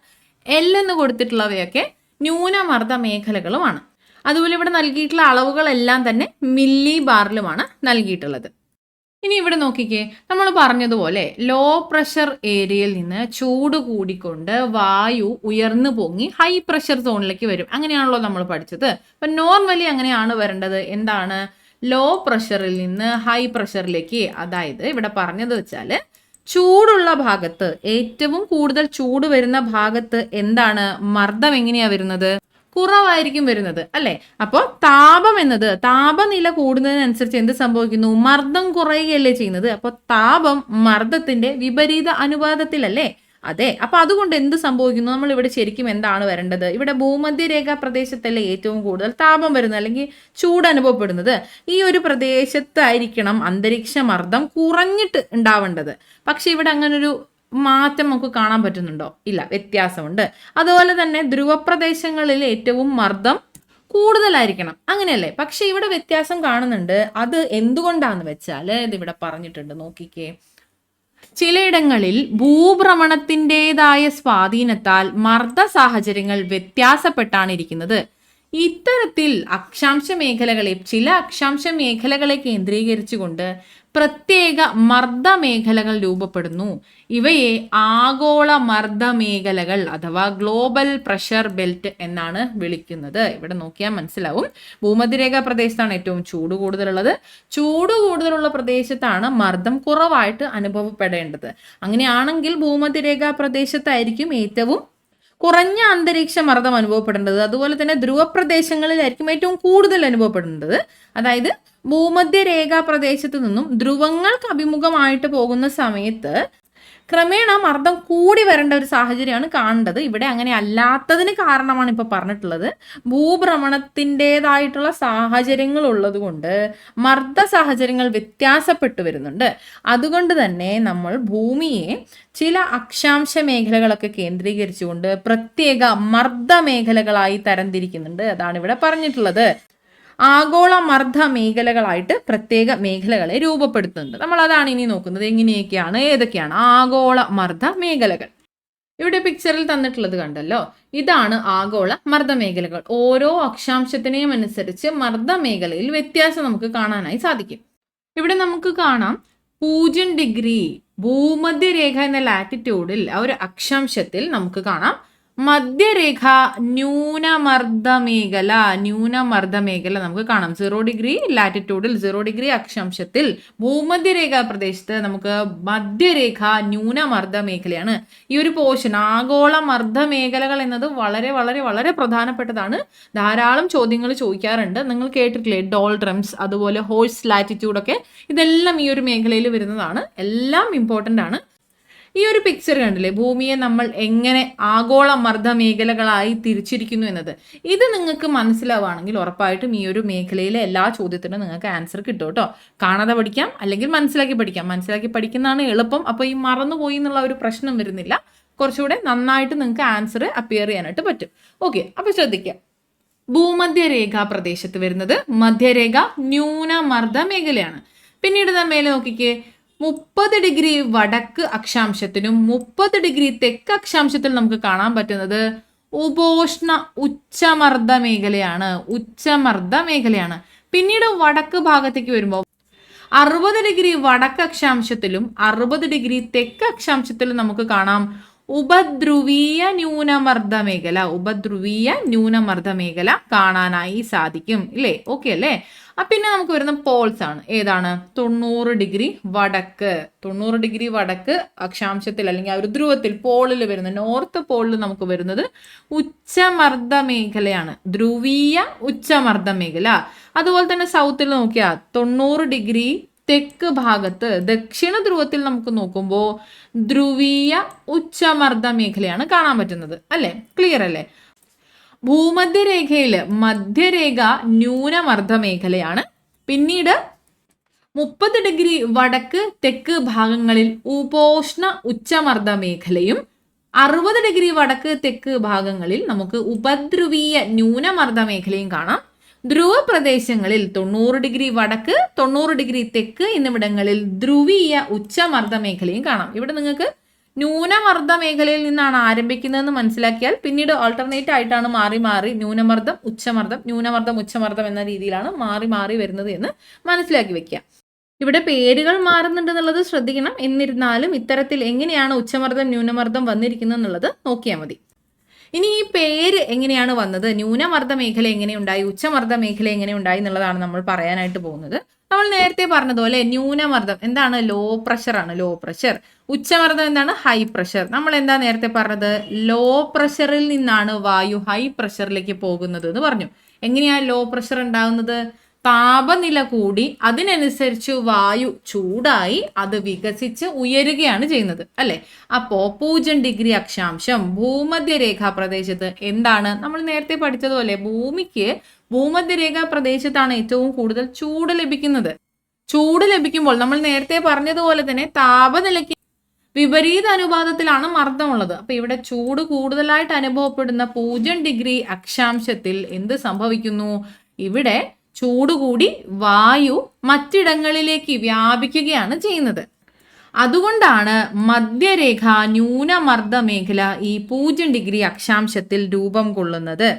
എൽ എന്ന് കൊടുത്തിട്ടുള്ളവയൊക്കെ ന്യൂനമർദ്ദ മേഖലകളുമാണ്. അതുപോലെ ഇവിടെ നൽകിയിട്ടുള്ള അളവുകളെല്ലാം തന്നെ മില്ലി ബാറിലുമാണ് നൽകിയിട്ടുള്ളത്. ഇനി ഇവിടെ നോക്കിക്കേ, നമ്മൾ പറഞ്ഞതുപോലെ ലോ പ്രഷർ ഏരിയയിൽ നിന്ന് ചൂട് കൂടിക്കൊണ്ട് വായു ഉയർന്നു പൊങ്ങി ഹൈ പ്രഷർ സോണിലേക്ക് വരും. അങ്ങനെയാണല്ലോ നമ്മൾ പഠിച്ചത്. അപ്പൊ നോർമലി അങ്ങനെയാണ് വരേണ്ടത്. എന്താണ്? ലോ പ്രഷറിൽ നിന്ന് ഹൈ പ്രഷറിലേക്ക്. അതായത് ഇവിടെ പറഞ്ഞത് വെച്ചാൽ ചൂടുള്ള ഭാഗത്ത്, ഏറ്റവും കൂടുതൽ ചൂട് വരുന്ന ഭാഗത്ത് എന്താണ് മർദ്ദം എങ്ങനെയാ വരുന്നത്? കുറവായിരിക്കും വരുന്നത് അല്ലെ. അപ്പോൾ താപം എന്നത്, താപനില കൂടുന്നതിനനുസരിച്ച് എന്ത് സംഭവിക്കുന്നു? മർദ്ദം കുറയുകയല്ലേ ചെയ്യുന്നത്. അപ്പോൾ താപം മർദ്ദത്തിന്റെ വിപരീത അനുപാതത്തിലല്ലേ? അതെ. അപ്പൊ അതുകൊണ്ട് എന്ത് സംഭവിക്കുന്നു? നമ്മൾ ഇവിടെ ശരിക്കും എന്താണ് വരേണ്ടത്? ഇവിടെ ഭൂമധ്യരേഖാ പ്രദേശത്തല്ലേ ഏറ്റവും കൂടുതൽ താപം വരുന്നത് അല്ലെങ്കിൽ ചൂട് അനുഭവപ്പെടുന്നത്. ഈ ഒരു പ്രദേശത്തായിരിക്കണം അന്തരീക്ഷ മർദ്ദം കുറഞ്ഞിട്ട് ഉണ്ടാവേണ്ടത്. പക്ഷെ ഇവിടെ അങ്ങനൊരു മാറ്റം നമുക്ക് കാണാൻ പറ്റുന്നുണ്ടോ? ഇല്ല, വ്യത്യാസമുണ്ട്. അതുപോലെ തന്നെ ധ്രുവപ്രദേശങ്ങളിൽ ഏറ്റവും മർദ്ദം കൂടുതലായിരിക്കണം, അങ്ങനെയല്ലേ? പക്ഷെ ഇവിടെ വ്യത്യാസം കാണുന്നുണ്ട്. അത് എന്തുകൊണ്ടാന്ന് വെച്ചാൽ ഇതിവിടെ പറഞ്ഞിട്ടുണ്ട്, നോക്കിക്കേ. ചിലയിടങ്ങളിൽ ഭൂഭ്രമണത്തിൻ്റെതായ സ്വാധീനത്താൽ മർദ്ദ സാഹചര്യങ്ങൾ വ്യത്യാസപ്പെട്ടാണ് ഇരിക്കുന്നത്. ഇത്തരത്തിൽ ചില അക്ഷാംശ മേഖലകളെ കേന്ദ്രീകരിച്ചുകൊണ്ട് പ്രത്യേക മർദ്ദ മേഖലകൾ രൂപപ്പെടുന്നു. ഇവയെ ആഗോള മർദ്ദ മേഖലകൾ അഥവാ ഗ്ലോബൽ പ്രഷർ ബെൽറ്റ് എന്നാണ് വിളിക്കുന്നത്. ഇവിടെ നോക്കിയാൽ മനസ്സിലാവും, ഭൂമധ്യരേഖാ പ്രദേശത്താണ് ഏറ്റവും ചൂട് കൂടുതലുള്ളത്. ചൂട് കൂടുതലുള്ള പ്രദേശത്താണ് മർദ്ദം കുറവായിട്ട് അനുഭവപ്പെടേണ്ടത്. അങ്ങനെയാണെങ്കിൽ ഭൂമധ്യരേഖാ പ്രദേശത്തായിരിക്കും ഏറ്റവും കുറഞ്ഞ അന്തരീക്ഷ മർദ്ദം അനുഭവപ്പെടേണ്ടത്. അതുപോലെ തന്നെ ധ്രുവപ്രദേശങ്ങളിലായിരിക്കും ഏറ്റവും കൂടുതൽ അനുഭവപ്പെടുന്നത്. അതായത് ഭൂമധ്യരേഖാ പ്രദേശത്ത് നിന്നും ധ്രുവങ്ങൾക്ക് അഭിമുഖമായിട്ട് പോകുന്ന സമയത്ത് ക്രമേണ മർദ്ദം കൂടി വരേണ്ട ഒരു സാഹചര്യമാണ് കാണേണ്ടത്. ഇവിടെ അങ്ങനെ അല്ലാത്തതിന് കാരണമാണ് ഇപ്പൊ പറഞ്ഞിട്ടുള്ളത്. ഭൂഭ്രമണത്തിൻ്റെതായിട്ടുള്ള സാഹചര്യങ്ങൾ ഉള്ളത് കൊണ്ട് മർദ്ദ സാഹചര്യങ്ങൾ വ്യത്യാസപ്പെട്ടു വരുന്നുണ്ട്. അതുകൊണ്ട് തന്നെ നമ്മൾ ഭൂമിയെ ചില അക്ഷാംശ മേഖലകളൊക്കെ കേന്ദ്രീകരിച്ചുകൊണ്ട് പ്രത്യേക മർദ്ദ മേഖലകളായി തരംതിരിക്കുന്നുണ്ട്. അതാണ് ഇവിടെ പറഞ്ഞിട്ടുള്ളത്. ആഗോള മർദ്ദ മേഖലകളായിട്ട് പ്രത്യേക മേഖലകളെ രൂപപ്പെടുത്തുന്നുണ്ട്. നമ്മൾ അതാണ് ഇനി നോക്കുന്നത്. എങ്ങനെയൊക്കെയാണ്, ഏതൊക്കെയാണ് ആഗോള മർദ്ദ മേഖലകൾ? ഇവിടെ പിക്ചറിൽ തന്നിട്ടുള്ളത് കണ്ടല്ലോ, ഇതാണ് ആഗോള മർദ്ദ മേഖലകൾ. ഓരോ അക്ഷാംശത്തിനെയും അനുസരിച്ച് മർദ്ദ മേഖലയിൽ വ്യത്യാസം നമുക്ക് കാണാനായി സാധിക്കും. ഇവിടെ നമുക്ക് കാണാം 0 ഡിഗ്രി ഭൂമധ്യരേഖ എന്ന ലാറ്റിറ്റ്യൂഡിൽ ആ ഒരു അക്ഷാംശത്തിൽ നമുക്ക് കാണാം മധ്യരേഖ ന്യൂനമർദ്ദ മേഖല നമുക്ക് കാണാം. 0 ഡിഗ്രി ലാറ്റിറ്റ്യൂഡിൽ, 0 ഡിഗ്രി അക്ഷാംശത്തിൽ ഭൂമധ്യരേഖാ പ്രദേശത്ത് നമുക്ക് മധ്യരേഖ ന്യൂനമർദ്ദ മേഖലയാണ്. ഈ ഒരു പോർഷൻ ആഗോള മർദ്ദ മേഖലകൾ എന്നത് വളരെ വളരെ വളരെ പ്രധാനപ്പെട്ടതാണ്. ധാരാളം ചോദ്യങ്ങൾ ചോദിക്കാറുണ്ട്. നിങ്ങൾ കേട്ടിട്ടില്ലേ ഡോൾഡ്രംസ്, അതുപോലെ ഹോഴ്സ് ലാറ്റിറ്റ്യൂഡൊക്കെ, ഇതെല്ലാം ഈ ഒരു മേഖലയിൽ വരുന്നതാണ്. എല്ലാം ഇമ്പോർട്ടൻ്റ് ആണ്. ഈ ഒരു പിക്ചർ കണ്ടില്ലേ, ഭൂമിയെ നമ്മൾ എങ്ങനെ ആഗോള മർദ്ദ മേഖലകളായി തിരിച്ചിരിക്കുന്നു എന്നത്. ഇത് നിങ്ങൾക്ക് മനസ്സിലാവുകയാണെങ്കിൽ ഉറപ്പായിട്ടും ഈ ഒരു മേഖലയിലെ എല്ലാ ചോദ്യത്തിനും നിങ്ങൾക്ക് ആൻസർ കിട്ടും കേട്ടോ. കാണാതെ പഠിക്കാം, അല്ലെങ്കിൽ മനസ്സിലാക്കി പഠിക്കാം. മനസ്സിലാക്കി പഠിക്കുന്നതാണ് എളുപ്പം. അപ്പോൾ ഈ മറന്നുപോയി എന്നുള്ള ഒരു പ്രശ്നം വരുന്നില്ല. കുറച്ചുകൂടെ നന്നായിട്ട് നിങ്ങൾക്ക് ആൻസർ അപ്പിയർ ചെയ്യാനായിട്ട് പറ്റും. ഓക്കെ, അപ്പോൾ ശ്രദ്ധിക്കാം. ഭൂമധ്യരേഖാ പ്രദേശത്ത് വരുന്നത് മധ്യരേഖ ന്യൂനമർദ്ദ മേഖലയാണ്. പിന്നീട് മേലെ നോക്കിക്കേ, 30 ഡിഗ്രി വടക്ക് അക്ഷാംശത്തിനും 30 ഡിഗ്രി തെക്ക് അക്ഷാംശത്തിനും നമുക്ക് കാണാൻ പറ്റുന്നത് ഉപോഷ്ണ ഉച്ചമർദ്ദ മേഖലയാണ്. ഉച്ചമർദ്ദ മേഖലയാണ്. പിന്നീട് വടക്ക് ഭാഗത്തേക്ക് വരുമ്പോൾ 60 ഡിഗ്രി വടക്ക് അക്ഷാംശത്തിലും 60 ഡിഗ്രി തെക്ക് അക്ഷാംശത്തിലും നമുക്ക് കാണാം ഉപധ്രുവീയ ന്യൂനമർദ്ദ മേഖല. ഉപധ്രുവീയ ന്യൂനമർദ്ദ മേഖല കാണാനായി സാധിക്കും. ഇല്ലേ? ഓക്കെ അല്ലേ? പിന്നെ നമുക്ക് വരുന്ന പോൾസ് ആണ്. ഏതാണ്? 90 ഡിഗ്രി വടക്ക്. 90 ഡിഗ്രി വടക്ക് അക്ഷാംശത്തിൽ അല്ലെങ്കിൽ ആ ഒരു ധ്രുവത്തിൽ പോളിൽ വരുന്ന നോർത്ത് പോളിൽ നമുക്ക് വരുന്നത് ഉച്ചമർദ്ദ മേഖലയാണ്. ധ്രുവീയ ഉച്ചമർദ്ദ മേഖല. അതുപോലെ തന്നെ സൗത്തിൽ നോക്കിയാൽ 90 ഡിഗ്രി തെക്ക് ഭാഗത്ത് ദക്ഷിണ ധ്രുവത്തിൽ നമുക്ക് നോക്കുമ്പോൾ ധ്രുവീയ ഉച്ചമർദ്ദ മേഖലയാണ് കാണാൻ പറ്റുന്നത്. അല്ലേ? ക്ലിയർ അല്ലേ? ഭൂമധ്യരേഖയിൽ മധ്യരേഖ ന്യൂനമർദ്ദ മേഖലയാണ്. പിന്നീട് 30 ഡിഗ്രി വടക്ക് തെക്ക് ഭാഗങ്ങളിൽ ഉപോഷ്ണ ഉച്ചമർദ്ദ മേഖലയും 60 ഡിഗ്രി വടക്ക് തെക്ക് ഭാഗങ്ങളിൽ നമുക്ക് ഉപധ്രുവീയ ന്യൂനമർദ്ദ മേഖലയും കാണാം. ധ്രുവ പ്രദേശങ്ങളിൽ 90 ഡിഗ്രി വടക്ക് 90 ഡിഗ്രി തെക്ക് എന്നിവിടങ്ങളിൽ ധ്രുവീയ ഉച്ചമർദ്ദ മേഖലയും കാണാം. ഇവിടെ നിങ്ങൾക്ക് ന്യൂനമർദ്ദ മേഖലയിൽ നിന്നാണ് ആരംഭിക്കുന്നതെന്ന് മനസ്സിലാക്കിയാൽ പിന്നീട് ഓൾട്ടർനേറ്റ് ആയിട്ടാണ് മാറി മാറി ന്യൂനമർദ്ദം ഉച്ചമർദ്ദം എന്ന രീതിയിലാണ് മാറി മാറി വരുന്നത് എന്ന് മനസ്സിലാക്കി വെക്കുക. ഇവിടെ പേരുകൾ മാറുന്നുണ്ട് എന്നുള്ളത് ശ്രദ്ധിക്കണം. എന്നിരുന്നാലും ഇത്തരത്തിൽ എങ്ങനെയാണ് ഉച്ചമർദ്ദം ന്യൂനമർദ്ദം വന്നിരിക്കുന്നത് എന്നുള്ളത് നോക്കിയാൽ മതി. ഇനി ഈ പേര് എങ്ങനെയാണ് വന്നത്, ന്യൂനമർദ്ദ മേഖല എങ്ങനെയുണ്ടായി, ഉച്ചമർദ്ദ മേഖല എങ്ങനെയുണ്ടായി എന്നുള്ളതാണ് നമ്മൾ പറയാനായിട്ട് പോകുന്നത്. നമ്മൾ നേരത്തെ പറഞ്ഞതുപോലെ ന്യൂനമർദ്ദം എന്താണ്? ലോ പ്രഷർ ആണ്. Low pressure. ഉച്ചമർദ്ദം എന്താണ്? High pressure. നമ്മൾ എന്താ നേരത്തെ പറഞ്ഞത്? ലോ പ്രഷറിൽ നിന്നാണ് വായു ഹൈ പ്രഷറിലേക്ക് പോകുന്നത് എന്ന് പറഞ്ഞു. എങ്ങനെയാ ലോ പ്രഷർ ഉണ്ടാകുന്നത്? താപനില കൂടി അതിനനുസരിച്ച് വായു ചൂടായി അത് വികസിച്ച് ഉയരുകയാണ് ചെയ്യുന്നത്. അല്ലെ? അപ്പോ 0 ഡിഗ്രി അക്ഷാംശം ഭൂമധ്യരേഖാ പ്രദേശത്ത് എന്താണ്? നമ്മൾ നേരത്തെ പഠിച്ചതുപോലെ ഭൂമിക്ക് ഭൂമധ്യരേഖാ പ്രദേശത്താണ് ഏറ്റവും കൂടുതൽ ചൂട് ലഭിക്കുന്നത്. ചൂട് ലഭിക്കുമ്പോൾ നമ്മൾ നേരത്തെ പറഞ്ഞതുപോലെ തന്നെ താപനിലയ്ക്ക് വിപരീത അനുപാതത്തിലാണ് മർദ്ദമുള്ളത്. അപ്പൊ ഇവിടെ ചൂട് കൂടുതലായിട്ട് അനുഭവപ്പെടുന്ന 0 ഡിഗ്രി അക്ഷാംശത്തിൽ എന്ത് സംഭവിക്കുന്നു? ഇവിടെ ചൂട് കൂടി വായു മറ്റിടങ്ങളിലേക്ക് വ്യാപിക്കുകയാണ് ചെയ്യുന്നത്. അതുകൊണ്ടാണ് മധ്യരേഖ ന്യൂനമർദ്ദ മേഖല ഈ 0 ഡിഗ്രി അക്ഷാംശത്തിൽ രൂപം കൊള്ളുന്നത്.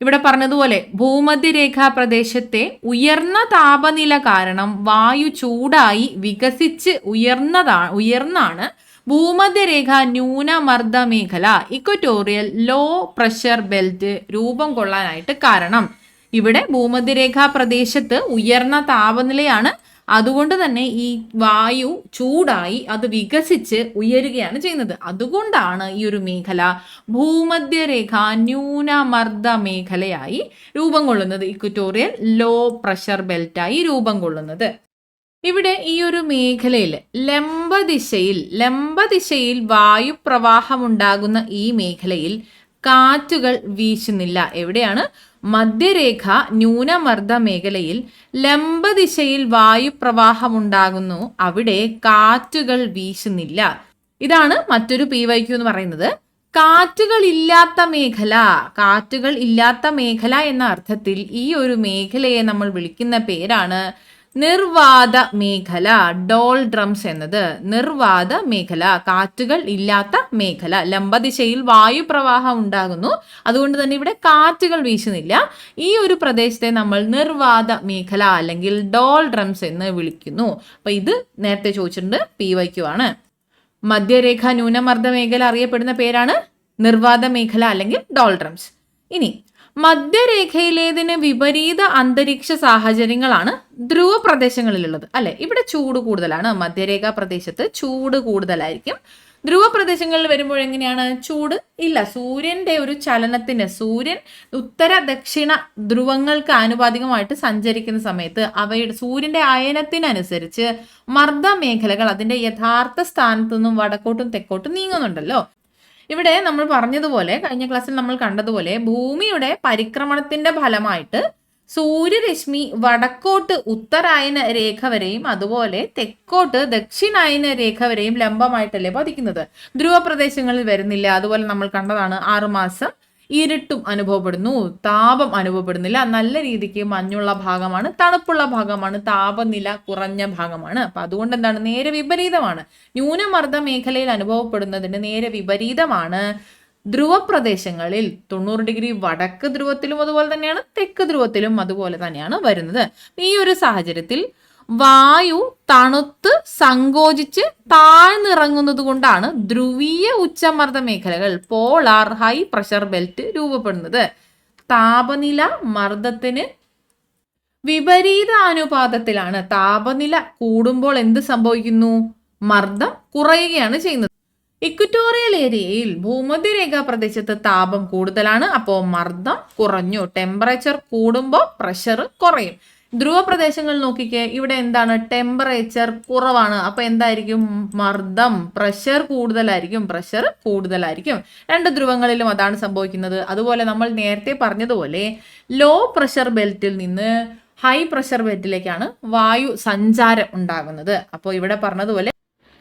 ഇവിടെ പറഞ്ഞതുപോലെ ഭൂമധ്യരേഖാ പ്രദേശത്തെ ഉയർന്ന താപനില കാരണം വായു ചൂടായി വികസിച്ച് ഉയർന്നാണ് ഭൂമധ്യരേഖ ന്യൂനമർദ്ദ മേഖല ഇക്വറ്റോറിയൽ ലോ പ്രഷർ ബെൽറ്റ് രൂപം കൊള്ളാനായിട്ട് കാരണം. ഇവിടെ ഭൂമധ്യരേഖാ പ്രദേശത്ത് ഉയർന്ന താപനിലയാണ്. അതുകൊണ്ട് തന്നെ ഈ വായു ചൂടായി അത് വികസിച്ച് ഉയരുകയാണ് ചെയ്യുന്നത്. അതുകൊണ്ടാണ് ഈ ഒരു മേഖല ഭൂമധ്യരേഖ ന്യൂനമർദ്ദ മേഖലയായി രൂപം കൊള്ളുന്നത്. ഇക്വറ്റോറിയൽ ലോ പ്രഷർ ബെൽറ്റായി രൂപം കൊള്ളുന്നത്. ഇവിടെ ഈ ഒരു മേഖലയിൽ ലംബദിശയിൽ വായു പ്രവാഹമുണ്ടാകുന്ന ഈ മേഖലയിൽ കാറ്റുകൾ വീശുന്നില്ല. എവിടെയാണ്? മധ്യരേഖ ന്യൂനമർദ്ദ മേഖലയിൽ ലംബദിശയിൽ വായു പ്രവാഹമുണ്ടാകുന്നു, അവിടെ കാറ്റുകൾ വീശുന്നില്ല. ഇതാണ് മറ്റൊരു PYQ എന്ന് പറയുന്നത്. കാറ്റുകൾ ഇല്ലാത്ത മേഖല എന്ന അർത്ഥത്തിൽ ഈ ഒരു മേഖലയെ നമ്മൾ വിളിക്കുന്ന പേരാണ് നിർവാത മേഖല. ഡോൾഡ്രംസ് എന്നത് നിർവാത മേഖല, കാറ്റുകൾ ഇല്ലാത്ത മേഖല. ലംബദിശയിൽ വായു പ്രവാഹം ഉണ്ടാകുന്നു, അതുകൊണ്ട് തന്നെ ഇവിടെ കാറ്റുകൾ വീശുന്നില്ല. ഈ ഒരു പ്രദേശത്തെ നമ്മൾ നിർവാത മേഖല അല്ലെങ്കിൽ ഡോൾഡ്രംസ് എന്ന് വിളിക്കുന്നു. അപ്പൊ ഇത് നേരത്തെ ചോദിച്ചിട്ടുണ്ട്, PYQ ആണ്. മധ്യരേഖ ന്യൂനമർദ്ദ മേഖല അറിയപ്പെടുന്ന പേരാണ് നിർവാത മേഖല അല്ലെങ്കിൽ ഡോൾഡ്രംസ്. ഇനി മധ്യരേഖയിലേതിന് വിപരീത അന്തരീക്ഷ സാഹചര്യങ്ങളാണ് ധ്രുവ പ്രദേശങ്ങളിലുള്ളത്. അല്ലെ? ഇവിടെ ചൂട് കൂടുതലാണ്. മധ്യരേഖാ പ്രദേശത്ത് ചൂട് കൂടുതലായിരിക്കും. ധ്രുവ പ്രദേശങ്ങളിൽ വരുമ്പോൾ എങ്ങനെയാണ്? ചൂട് ഇല്ല. സൂര്യന്റെ ഒരു ചലനത്തിന്, സൂര്യൻ ഉത്തര ദക്ഷിണ ധ്രുവങ്ങൾക്ക് ആനുപാതികമായിട്ട് സഞ്ചരിക്കുന്ന സമയത്ത് അവയുടെ സൂര്യന്റെ അയനത്തിനനുസരിച്ച് മർദ്ദ മേഖലകൾ അതിന്റെ യഥാർത്ഥ സ്ഥാനത്തു നിന്നും വടക്കോട്ടും തെക്കോട്ടും നീങ്ങുന്നുണ്ടല്ലോ. ഇവിടെ നമ്മൾ പറഞ്ഞതുപോലെ, കഴിഞ്ഞ ക്ലാസ്സിൽ നമ്മൾ കണ്ടതുപോലെ, ഭൂമിയുടെ പരിക്രമണത്തിന്റെ ഫലമായിട്ട് സൂര്യരശ്മി വടക്കോട്ട് ഉത്തരായന രേഖ വരെയും അതുപോലെ തെക്കോട്ട് ദക്ഷിണായന രേഖ വരെയും ലംബമായിട്ടല്ലേ പതിക്കുന്നത്. ധ്രുവ പ്രദേശങ്ങളിൽ വരുന്നില്ല. അതുപോലെ നമ്മൾ കണ്ടതാണ് 6 മാസം ഇരുട്ടും അനുഭവപ്പെടുന്നു, താപം അനുഭവപ്പെടുന്നില്ല. നല്ല രീതിക്ക് മഞ്ഞുള്ള ഭാഗമാണ്, തണുപ്പുള്ള ഭാഗമാണ്, താപനില കുറഞ്ഞ ഭാഗമാണ്. അപ്പൊ അതുകൊണ്ട് എന്താണ്, നേരെ വിപരീതമാണ്. ന്യൂനമർദ്ദ മേഖലയിൽ അനുഭവപ്പെടുന്നതിന് നേരെ വിപരീതമാണ് ധ്രുവപ്രദേശങ്ങളിൽ 90 ഡിഗ്രി വടക്ക് ധ്രുവത്തിലും അതുപോലെ തന്നെയാണ്, തെക്ക് ധ്രുവത്തിലും അതുപോലെ തന്നെയാണ് വരുന്നത്. ഈ ഒരു സാഹചര്യത്തിൽ വായു തണുത്ത് സങ്കോചിച്ച് താഴ്ന്നിറങ്ങുന്നത് കൊണ്ടാണ് ധ്രുവീയ ഉച്ചമർദ്ദ മേഖലകൾ, പോളാർ ഹൈ പ്രഷർ ബെൽറ്റ് രൂപപ്പെടുന്നത്. താപനില മർദ്ദത്തിന് വിപരീത അനുപാതത്തിലാണ്. താപനില കൂടുമ്പോൾ എന്ത് സംഭവിക്കുന്നു, മർദ്ദം കുറയുകയാണ് ചെയ്യുന്നത്. ഇക്വറ്റോറിയൽ ഏരിയയിൽ ഭൂമധ്യരേഖാ പ്രദേശത്ത് താപം കൂടുതലാണ്, അപ്പോൾ മർദ്ദം കുറഞ്ഞു. ടെമ്പറേച്ചർ കൂടുമ്പോൾ പ്രഷർ കുറയും. ധ്രുവ പ്രദേശങ്ങൾ നോക്കിക്കേ, ഇവിടെ എന്താണ്, ടെമ്പറേച്ചർ കുറവാണ്, അപ്പൊ എന്തായിരിക്കും, മർദ്ദം, പ്രഷർ കൂടുതലായിരിക്കും. രണ്ട് ധ്രുവങ്ങളിലും അതാണ് സംഭവിക്കുന്നത്. അതുപോലെ നമ്മൾ നേരത്തെ പറഞ്ഞതുപോലെ ലോ പ്രഷർ ബെൽറ്റിൽ നിന്ന് ഹൈ പ്രഷർ ബെൽറ്റിലേക്കാണ് വായു സഞ്ചാരം ഉണ്ടാകുന്നത്. അപ്പോൾ ഇവിടെ പറഞ്ഞതുപോലെ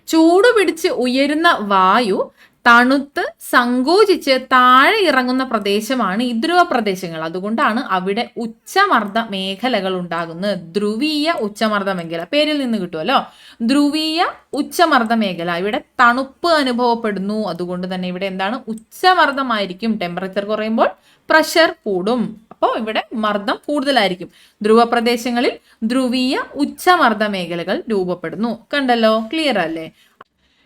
ചൂട് പിടിച്ച് ഉയരുന്ന വായു തണുത്ത് സങ്കോചിച്ച് താഴെ ഇറങ്ങുന്ന പ്രദേശമാണ് ഈ ധ്രുവ പ്രദേശങ്ങൾ. അതുകൊണ്ടാണ് അവിടെ ഉച്ചമർദ്ദ മേഖലകൾ ഉണ്ടാകുന്നത്. ധ്രുവീയ ഉച്ചമർദ്ദ മേഖല പേരിൽ നിന്ന് കിട്ടുമല്ലോ, ധ്രുവീയ ഉച്ചമർദ്ദ മേഖല. ഇവിടെ തണുപ്പ് അനുഭവപ്പെടുന്നു, അതുകൊണ്ട് തന്നെ ഇവിടെ എന്താണ്, ഉച്ചമർദ്ദമായിരിക്കും. ടെമ്പറേച്ചർ കുറയുമ്പോൾ പ്രഷർ കൂടും, അപ്പോൾ ഇവിടെ മർദ്ദം കൂടുതലായിരിക്കും. ധ്രുവ പ്രദേശങ്ങളിൽ ധ്രുവീയ ഉച്ചമർദ്ദ മേഖലകൾ രൂപപ്പെടുന്നു. കണ്ടല്ലോ, ക്ലിയർ അല്ലേ?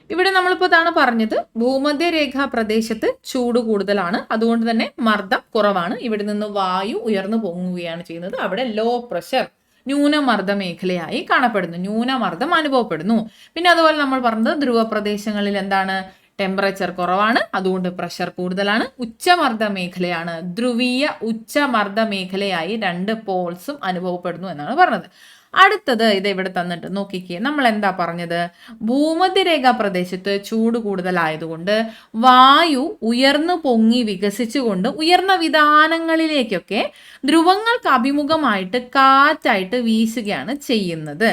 ഇവിടെ നമ്മളിപ്പോൾ ഇതാണ് പറഞ്ഞത്, ഭൂമധ്യരേഖാ പ്രദേശത്ത് ചൂട് കൂടുതലാണ്, അതുകൊണ്ട് തന്നെ മർദ്ദം കുറവാണ്. ഇവിടെ നിന്ന് വായു ഉയർന്നു പൊങ്ങുകയാണ് ചെയ്യുന്നത്. അവിടെ ലോ പ്രഷർ, ന്യൂനമർദ്ദ മേഖലയായി കാണപ്പെടുന്നു, ന്യൂനമർദ്ദം അനുഭവപ്പെടുന്നു. പിന്നെ അതുപോലെ നമ്മൾ പറഞ്ഞത് ധ്രുവ പ്രദേശങ്ങളിൽ എന്താണ്, ടെമ്പറേച്ചർ കുറവാണ്, അതുകൊണ്ട് പ്രഷർ കൂടുതലാണ്. ഉച്ചമർദ്ദ മേഖലയാണ്, ധ്രുവീയ ഉച്ചമർദ്ദ മേഖലയായി രണ്ട് പോൾസും അനുഭവപ്പെടുന്നു എന്നാണ് പറഞ്ഞത്. അടുത്തത് ഇത് ഇവിടെ തന്നിട്ട് നോക്കിക്കേ, നമ്മൾ എന്താ പറഞ്ഞത്, ഭൂമധ്യരേഖാ പ്രദേശത്ത് ചൂട് കൂടുതലായതുകൊണ്ട് വായു ഉയർന്നു പൊങ്ങി വികസിച്ചുകൊണ്ട് ഉയർന്ന വിതാനങ്ങളിലേക്കൊക്കെ ധ്രുവങ്ങൾക്ക് അഭിമുഖമായിട്ട് കാറ്റായിട്ട് വീശുകയാണ് ചെയ്യുന്നത്.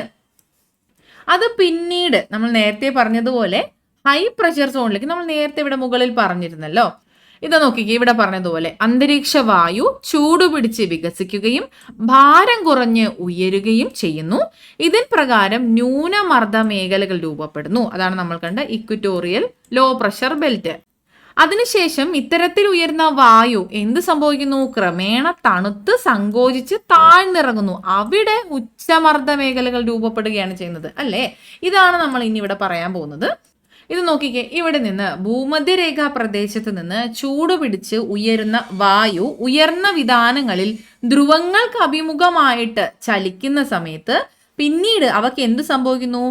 അത് പിന്നീട് നമ്മൾ നേരത്തെ പറഞ്ഞതുപോലെ ഹൈ പ്രഷർ സോണിലേക്ക്, നമ്മൾ നേരത്തെ ഇവിടെ മുകളിൽ പറഞ്ഞിരുന്നല്ലോ, ഇത് നോക്കിക്കേ, ഇവിടെ പറഞ്ഞതുപോലെ അന്തരീക്ഷ വായു ചൂടുപിടിച്ച് വികസിക്കുകയും ഭാരം കുറഞ്ഞ് ഉയരുകയും ചെയ്യുന്നു. ഇതിൻ പ്രകാരം ന്യൂനമർദ്ദ മേഖലകൾ രൂപപ്പെടുന്നു. അതാണ് നമ്മൾ കണ്ട ഇക്വറ്റോറിയൽ ലോ പ്രഷർ ബെൽറ്റ്. അതിനുശേഷം ഇത്തരത്തിൽ ഉയർന്ന വായു എന്ത് സംഭവിക്കുന്നു, ക്രമേണ തണുത്ത് സങ്കോചിച്ച് താഴ്ന്നിറങ്ങുന്നു. അവിടെ ഉച്ചമർദ്ദ മേഖലകൾ രൂപപ്പെടുകയാണ് ചെയ്യുന്നത്, അല്ലേ? ഇതാണ് നമ്മൾ ഇനി ഇവിടെ പറയാൻ പോകുന്നത്. ഇത് നോക്കിക്കേ, ഇവിടെ നിന്ന് ഭൂമധ്യരേഖാ പ്രദേശത്ത് നിന്ന് ചൂട് പിടിച്ച് ഉയരുന്ന വായു ഉയർന്ന വിതാനങ്ങളിൽ ധ്രുവങ്ങൾക്ക് അഭിമുഖമായിട്ട് ചലിക്കുന്ന സമയത്ത് പിന്നീട് അവക്ക് എന്ത് സംഭവിക്കുന്നു,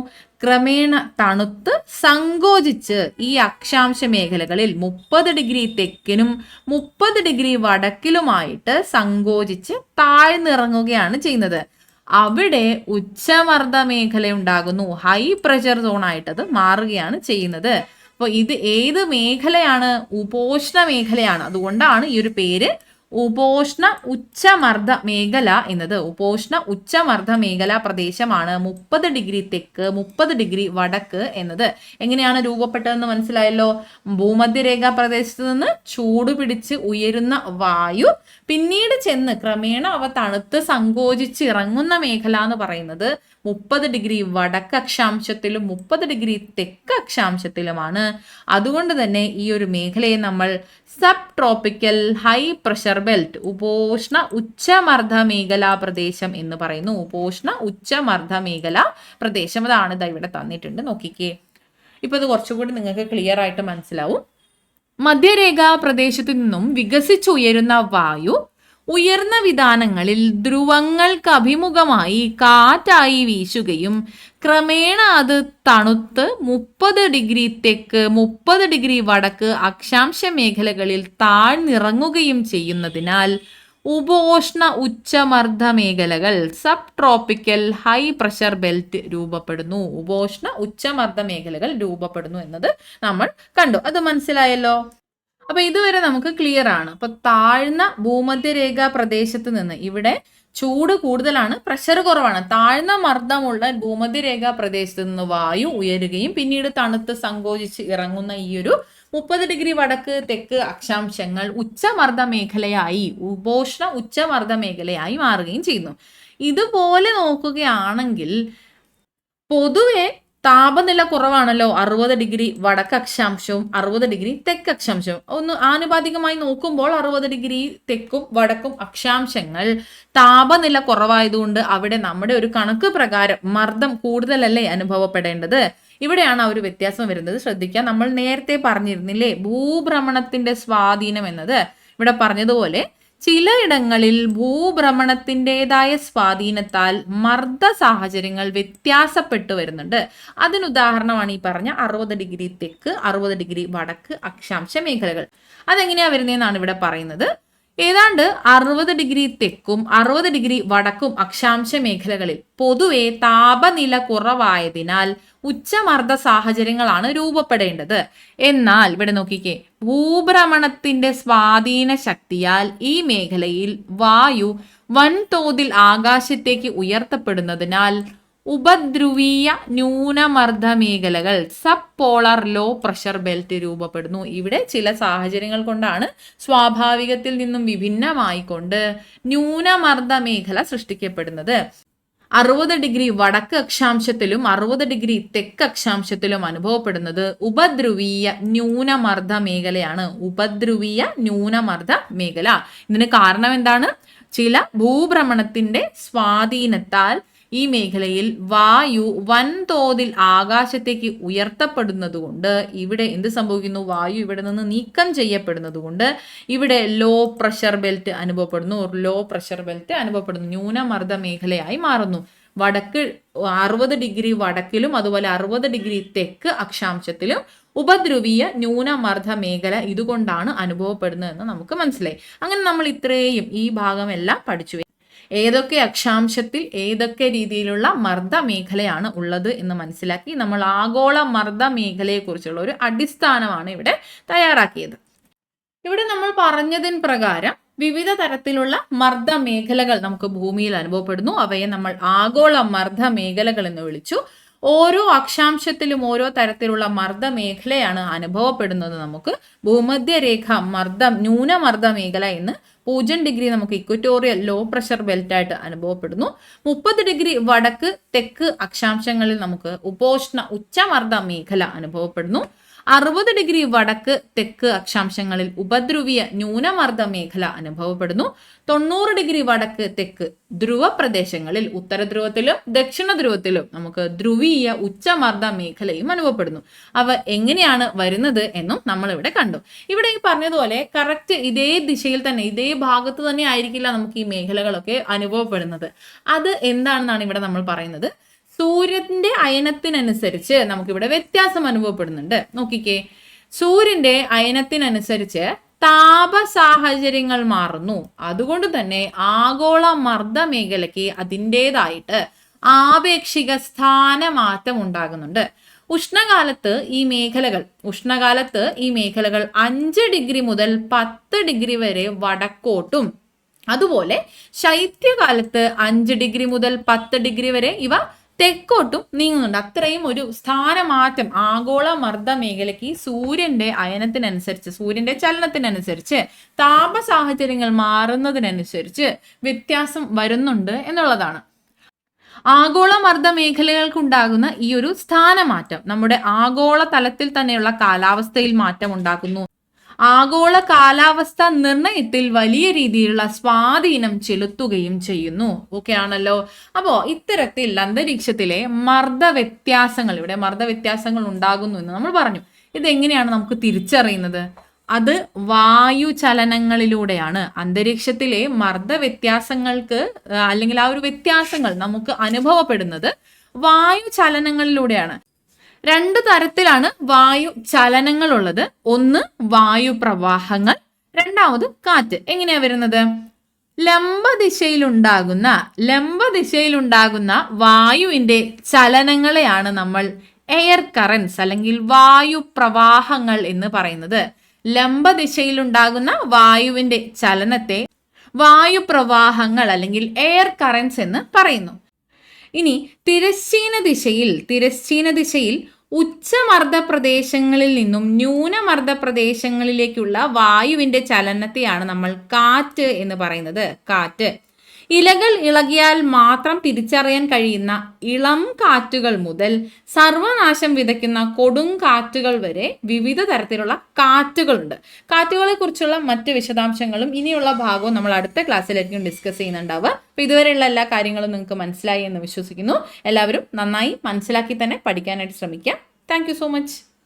ക്രമേണ തണുത്ത് സങ്കോചിച്ച് ഈ അക്ഷാംശ മേഖലകളിൽ 30 ഡിഗ്രി തെക്കിനും 30 ഡിഗ്രി വടക്കിലുമായിട്ട് സങ്കോചിച്ച് താഴ്ന്നിറങ്ങുകയാണ് ചെയ്യുന്നത്. അവിടെ ഉച്ചമർദ്ദ മേഖല ഉണ്ടാകുന്നു, ഹൈ പ്രഷർ സോണായിട്ട് അത് മാറുകയാണ് ചെയ്യുന്നത്. അപ്പോൾ ഇത് ഏത് മേഖലയാണ്, ഉപോഷ്ണ മേഖലയാണ്. അതുകൊണ്ടാണ് ഈ ഒരു പേര് ഉപോഷ്ണ ഉച്ചമർദ്ദ മേഖല എന്നത്. ഉപോഷ്ണ ഉച്ചമർദ്ദ മേഖല പ്രദേശമാണ് 30 ഡിഗ്രി തെക്ക് 30 ഡിഗ്രി വടക്ക് എന്നത്. എങ്ങനെയാണ് രൂപപ്പെട്ടതെന്ന് മനസ്സിലായല്ലോ. ഭൂമധ്യരേഖാ പ്രദേശത്ത് നിന്ന് ചൂട് പിടിച്ച് ഉയരുന്ന വായു പിന്നീട് ചെന്ന് ക്രമേണ അവ തണുത്ത് സങ്കോചിച്ച് ഇറങ്ങുന്ന മേഖല എന്ന് പറയുന്നത് 30 ഡിഗ്രി വടക്ക് അക്ഷാംശത്തിലും 30 ഡിഗ്രി തെക്ക് അക്ഷാംശത്തിലുമാണ്. അതുകൊണ്ട് തന്നെ ഈ ഒരു മേഖലയെ നമ്മൾ subtropical high pressure belt, ഉപോഷ്ണ ഉച്ചമർദ്ദ മേഖലാ പ്രദേശം എന്ന് പറയുന്നു. ഉപോഷ്ണ ഉച്ചമർദ്ദ മേഖലാ പ്രദേശം, അതാണ് ഇതാ ഇവിടെ തന്നിട്ടുണ്ട്, നോക്കിക്കേ. ഇപ്പൊ ഇത് കുറച്ചുകൂടി നിങ്ങൾക്ക് ക്ലിയർ ആയിട്ട് മനസ്സിലാവും. മധ്യരേഖാ പ്രദേശത്തു നിന്നും വികസിച്ചുയരുന്ന വായു ഉയർന്ന വിതാനങ്ങളിൽ ധ്രുവങ്ങൾക്ക് അഭിമുഖമായി കാറ്റായി വീശുകയും ക്രമേണ അത് തണുത്ത് 30 ഡിഗ്രി തെക്ക് 30 ഡിഗ്രി വടക്ക് അക്ഷാംശ മേഖലകളിൽ താഴ്ന്നിറങ്ങുകയും ചെയ്യുന്നതിനാൽ ഉപോഷ്ണ ഉച്ചമർദ്ദ മേഖലകൾ, sub tropical high pressure belt രൂപപ്പെടുന്നു. ഉപോഷ്ണ ഉച്ചമർദ്ദ മേഖലകൾ രൂപപ്പെടുന്നു എന്നത് നമ്മൾ കണ്ടു. അത് മനസ്സിലായല്ലോ. അപ്പൊ ഇതുവരെ നമുക്ക് ക്ലിയർ ആണ്. അപ്പൊ താഴ്ന്ന ഭൂമധ്യരേഖാ പ്രദേശത്ത് നിന്ന്, ഇവിടെ ചൂട് കൂടുതലാണ്, പ്രഷർ കുറവാണ്. താഴ്ന്ന മർദ്ദമുള്ള ഭൂമധ്യരേഖാ പ്രദേശത്ത് നിന്ന് വായു ഉയരുകയും പിന്നീട് തണുത്ത് സങ്കോചിച്ച് ഇറങ്ങുന്ന ഈ ഒരു 30 ഡിഗ്രി വടക്ക് തെക്ക് അക്ഷാംശങ്ങൾ ഉച്ചമർദ്ദ മേഖലയായി ഉപോഷ്ണ ഉച്ചമർദ്ദ മേഖലയായി മാറുകയും ചെയ്യുന്നു. ഇതുപോലെ നോക്കുകയാണെങ്കിൽ പൊതുവെ താപനില കുറവാണല്ലോ 60 ഡിഗ്രി വടക്ക് അക്ഷാംശവും 60 ഡിഗ്രി തെക്ക് അക്ഷാംശവും. ഒന്ന് ആനുപാതികമായി നോക്കുമ്പോൾ 60 ഡിഗ്രി തെക്കും വടക്കും അക്ഷാംശങ്ങൾ താപനില കുറവായതുകൊണ്ട് അവിടെ നമ്മുടെ ഒരു കണക്ക് പ്രകാരം മർദ്ദം കൂടുതലല്ലേ അനുഭവപ്പെടേണ്ടത്. ഇവിടെയാണ് ആ ഒരു വ്യത്യാസം വരുന്നത്. ശ്രദ്ധിക്കുക, നമ്മൾ നേരത്തെ പറഞ്ഞിരുന്നില്ലേ ഭൂഭ്രമണത്തിന്റെ സ്വാധീനം എന്നത്. ഇവിടെ പറഞ്ഞതുപോലെ ചിലയിടങ്ങളിൽ ഭൂഭ്രമണത്തിൻ്റെതായ സ്വാധീനത്താൽ മർദ്ദ സാഹചര്യങ്ങൾ വ്യത്യാസപ്പെട്ടു വരുന്നുണ്ട്. അതിനുദാഹരണമാണ് ഈ പറഞ്ഞ 60 ഡിഗ്രി തെക്ക് 60 ഡിഗ്രി വടക്ക് അക്ഷാംശ മേഖലകൾ. അതെങ്ങനെയാ വരുന്നതെന്നാണ് ഇവിടെ പറയുന്നത്. ഏതാണ്ട് 60 ഡിഗ്രി തെക്കും 60 ഡിഗ്രി വടക്കും അക്ഷാംശ മേഖലകളിൽ പൊതുവെ താപനില കുറവായതിനാൽ ഉച്ചമർദ്ദ സാഹചര്യങ്ങളാണ് രൂപപ്പെടേണ്ടത്. എന്നാൽ ഇവിടെ നോക്കിക്കേ, ഭൂഭ്രമണത്തിന്റെ സ്വാധീന ശക്തിയാൽ ഈ മേഖലയിൽ വായു വൻതോതിൽ ആകാശത്തേക്ക് ഉയർത്തപ്പെടുന്നതിനാൽ ഉപദ്രുവീയ ന്യൂനമർദ്ദ മേഖലകൾ sub polar low pressure belt രൂപപ്പെടുന്നു. ഇവിടെ ചില സാഹചര്യങ്ങൾ കൊണ്ടാണ് സ്വാഭാവികത്തിൽ നിന്നും വിഭിന്നമായിക്കൊണ്ട് ന്യൂനമർദ്ദ മേഖല സൃഷ്ടിക്കപ്പെടുന്നത്. 60 ഡിഗ്രി വടക്ക് അക്ഷാംശത്തിലും 60 ഡിഗ്രി തെക്ക് അക്ഷാംശത്തിലും അനുഭവപ്പെടുന്നത് ഉപദ്രുവീയ ന്യൂനമർദ്ദ മേഖലയാണ്. ഉപദ്രുവീയ ന്യൂനമർദ്ദ മേഖല. ഇതിന് കാരണം എന്താണ്? ചില ഭൂഭ്രമണത്തിന്റെ സ്വാധീനത്താൽ ഈ മേഖലയിൽ വായു വൻതോതിൽ ആകാശത്തേക്ക് ഉയർത്തപ്പെടുന്നത് കൊണ്ട് ഇവിടെ എന്ത് സംഭവിക്കുന്നു? വായു ഇവിടെ നിന്ന് നീക്കം ചെയ്യപ്പെടുന്നത് കൊണ്ട് ഇവിടെ ലോ പ്രഷർ ബെൽറ്റ് അനുഭവപ്പെടുന്നു. ലോ പ്രഷർ ബെൽറ്റ് അനുഭവപ്പെടുന്നു, ന്യൂനമർദ്ദ മേഖലയായി മാറുന്നു. വടക്ക് 60 ഡിഗ്രി വടക്കിലും അതുപോലെ 60 ഡിഗ്രി തെക്ക് അക്ഷാംശത്തിലും ഉപദ്രുവീയ ന്യൂനമർദ്ദ മേഖല ഇതുകൊണ്ടാണ് അനുഭവപ്പെടുന്നത് എന്ന് നമുക്ക് മനസ്സിലായി. അങ്ങനെ നമ്മൾ ഇത്രയും ഈ ഭാഗമെല്ലാം പഠിച്ചു. ഏതൊക്കെ അക്ഷാംശത്തിൽ ഏതൊക്കെ രീതിയിലുള്ള മർദ്ദ മേഖലയാണ് ഉള്ളത് എന്ന് മനസ്സിലാക്കി നമ്മൾ ആഗോള മർദ്ദ മേഖലയെക്കുറിച്ചുള്ള ഒരു അടിസ്ഥാനമാണ് ഇവിടെ തയ്യാറാക്കിയത്. ഇവിടെ നമ്മൾ പറഞ്ഞതിന് പ്രകാരം വിവിധ തരത്തിലുള്ള മർദ്ദ മേഖലകൾ നമുക്ക് ഭൂമിയിൽ അനുഭവപ്പെടുന്നു. അവയെ നമ്മൾ ആഗോള മർദ്ദ മേഖലകൾ എന്ന് വിളിച്ചു. ഓരോ അക്ഷാംശത്തിലും ഓരോ തരത്തിലുള്ള മർദ്ദ മേഖലയാണ് അനുഭവപ്പെടുന്നത്. നമുക്ക് ഭൂമധ്യരേഖ ന്യൂനമർദ്ദ മേഖല എന്ന് 0 ഡിഗ്രി നമുക്ക് ഇക്വറ്റോറിയൽ ലോ പ്രഷർ ബെൽറ്റ് ആയിട്ട് അനുഭവപ്പെടുന്നു. 30 ഡിഗ്രി വടക്ക് തെക്ക് അക്ഷാംശങ്ങളിൽ നമുക്ക് ഉപോഷ്ണ ഉച്ചമർദ്ദ മേഖല അനുഭവപ്പെടുന്നു. 60 ഡിഗ്രി വടക്ക് തെക്ക് അക്ഷാംശങ്ങളിൽ ഉപദ്രുവീയ ന്യൂനമർദ്ദ മേഖല അനുഭവപ്പെടുന്നു. 90 ഡിഗ്രി വടക്ക് തെക്ക് ധ്രുവ പ്രദേശങ്ങളിൽ ഉത്തര ധ്രുവത്തിലും ദക്ഷിണ ധ്രുവത്തിലും നമുക്ക് ധ്രുവീയ ഉച്ചമർദ്ദ മേഖലയും അനുഭവപ്പെടുന്നു. അവ എങ്ങനെയാണ് വരുന്നത് എന്നും നമ്മൾ ഇവിടെ കണ്ടു. ഇവിടെ ഈ പറഞ്ഞതുപോലെ കറക്റ്റ് ഇതേ ദിശയിൽ തന്നെ ഇതേ ഭാഗത്ത് തന്നെ ആയിരിക്കില്ല നമുക്ക് ഈ മേഖലകളൊക്കെ അനുഭവപ്പെടുന്നത്. അത് എന്താണെന്നാണ് ഇവിടെ നമ്മൾ പറയുന്നത്. സൂര്യന്റെ അയനത്തിനനുസരിച്ച് നമുക്കിവിടെ വ്യത്യാസം അനുഭവപ്പെടുന്നുണ്ട്. നോക്കിക്കേ, സൂര്യന്റെ അയനത്തിനനുസരിച്ച് താപ സാഹചര്യങ്ങൾ മാറുന്നു. അതുകൊണ്ട് തന്നെ ആഗോള മർദ്ദ മേഖലയ്ക്ക് അതിൻ്റെതായിട്ട് ആപേക്ഷിക സ്ഥാനമാറ്റം ഉണ്ടാകുന്നുണ്ട്. ഉഷ്ണകാലത്ത് ഈ മേഖലകൾ 5 ഡിഗ്രി മുതൽ 10 ഡിഗ്രി വരെ വടക്കോട്ടും അതുപോലെ ശൈത്യകാലത്ത് 5 ഡിഗ്രി മുതൽ 10 ഡിഗ്രി വരെ ഇവ തെക്കോട്ടും നീങ്ങുന്നുണ്ട്. അത്രയും ഒരു സ്ഥാനമാറ്റം ആഗോള മർദ്ദ മേഖലയ്ക്ക് സൂര്യന്റെ അയനത്തിനനുസരിച്ച് സൂര്യന്റെ ചലനത്തിനനുസരിച്ച് താപ സാഹചര്യങ്ങൾ മാറുന്നതിനനുസരിച്ച് വ്യത്യാസം വരുന്നുണ്ട് എന്നുള്ളതാണ്. ആഗോള മർദ്ദ മേഖലകൾക്കുണ്ടാകുന്ന ഈ ഒരു സ്ഥാനമാറ്റം നമ്മുടെ ആഗോള തലത്തിൽ തന്നെയുള്ള കാലാവസ്ഥയിൽ മാറ്റം ഉണ്ടാക്കുന്നു. ആഗോള കാലാവസ്ഥ നിർണയത്തിൽ വലിയ രീതിയിലുള്ള സ്വാധീനം ചെലുത്തുകയും ചെയ്യുന്നു. ഓക്കെ ആണല്ലോ. അപ്പോൾ ഇത്തരത്തിൽ അന്തരീക്ഷത്തിലെ ഇവിടെ മർദ്ദ വ്യത്യാസങ്ങൾ ഉണ്ടാകുന്നു എന്ന് നമ്മൾ പറഞ്ഞു. ഇതെങ്ങനെയാണ് നമുക്ക് തിരിച്ചറിയുന്നത്? അത് വായു ചലനങ്ങളിലൂടെയാണ്. അന്തരീക്ഷത്തിലെ മർദ്ദ വ്യത്യാസങ്ങൾക്ക് അല്ലെങ്കിൽ ആ ഒരു വ്യത്യാസങ്ങൾ നമുക്ക് അനുഭവപ്പെടുന്നത് വായു ചലനങ്ങളിലൂടെയാണ്. 2 തരത്തിലാണ് വായു ചലനങ്ങൾ ഉള്ളത്. ഒന്ന് വായു പ്രവാഹങ്ങൾ, രണ്ടാമത് കാറ്റ്. എങ്ങനെയാ വരുന്നത്? ലംബ ദിശയിലുണ്ടാകുന്ന വായുവിന്റെ ചലനങ്ങളെയാണ് നമ്മൾ എയർ കറൻസ് അല്ലെങ്കിൽ വായു പ്രവാഹങ്ങൾ എന്ന് പറയുന്നത്. ലംബ ദിശയിലുണ്ടാകുന്ന വായുവിന്റെ ചലനത്തെ വായു പ്രവാഹങ്ങൾ അല്ലെങ്കിൽ എയർ കറൻസ് എന്ന് പറയുന്നു. ഇനി തിരശ്ചീന ദിശയിൽ ഉച്ചമർദ്ദ പ്രദേശങ്ങളിൽ നിന്നും ന്യൂനമർദ്ദ പ്രദേശങ്ങളിലേക്കുള്ള വായുവിന്റെ ചലനത്തെയാണ് നമ്മൾ കാറ്റ് എന്ന് പറയുന്നത്. കാറ്റ്. ഇലകൾ ഇളകിയാൽ മാത്രം തിരിച്ചറിയാൻ കഴിയുന്ന ഇളം കാറ്റുകൾ മുതൽ സർവനാശം വിതയ്ക്കുന്ന കൊടും കാറ്റുകൾ വരെ വിവിധ തരത്തിലുള്ള കാറ്റുകളുണ്ട്. കാറ്റുകളെ കുറിച്ചുള്ള മറ്റ് വിശദാംശങ്ങളും ഇനിയുള്ള ഭാഗവും നമ്മൾ അടുത്ത ക്ലാസ്സിലായിരിക്കും ഡിസ്കസ് ചെയ്യുന്നുണ്ടാവുക. അപ്പോൾ ഇതുവരെയുള്ള എല്ലാ കാര്യങ്ങളും നിങ്ങൾക്ക് മനസ്സിലായി എന്ന് വിശ്വസിക്കുന്നു. എല്ലാവരും നന്നായി മനസ്സിലാക്കി തന്നെ പഠിക്കാനായിട്ട് ശ്രമിക്കുക. Thank you so much.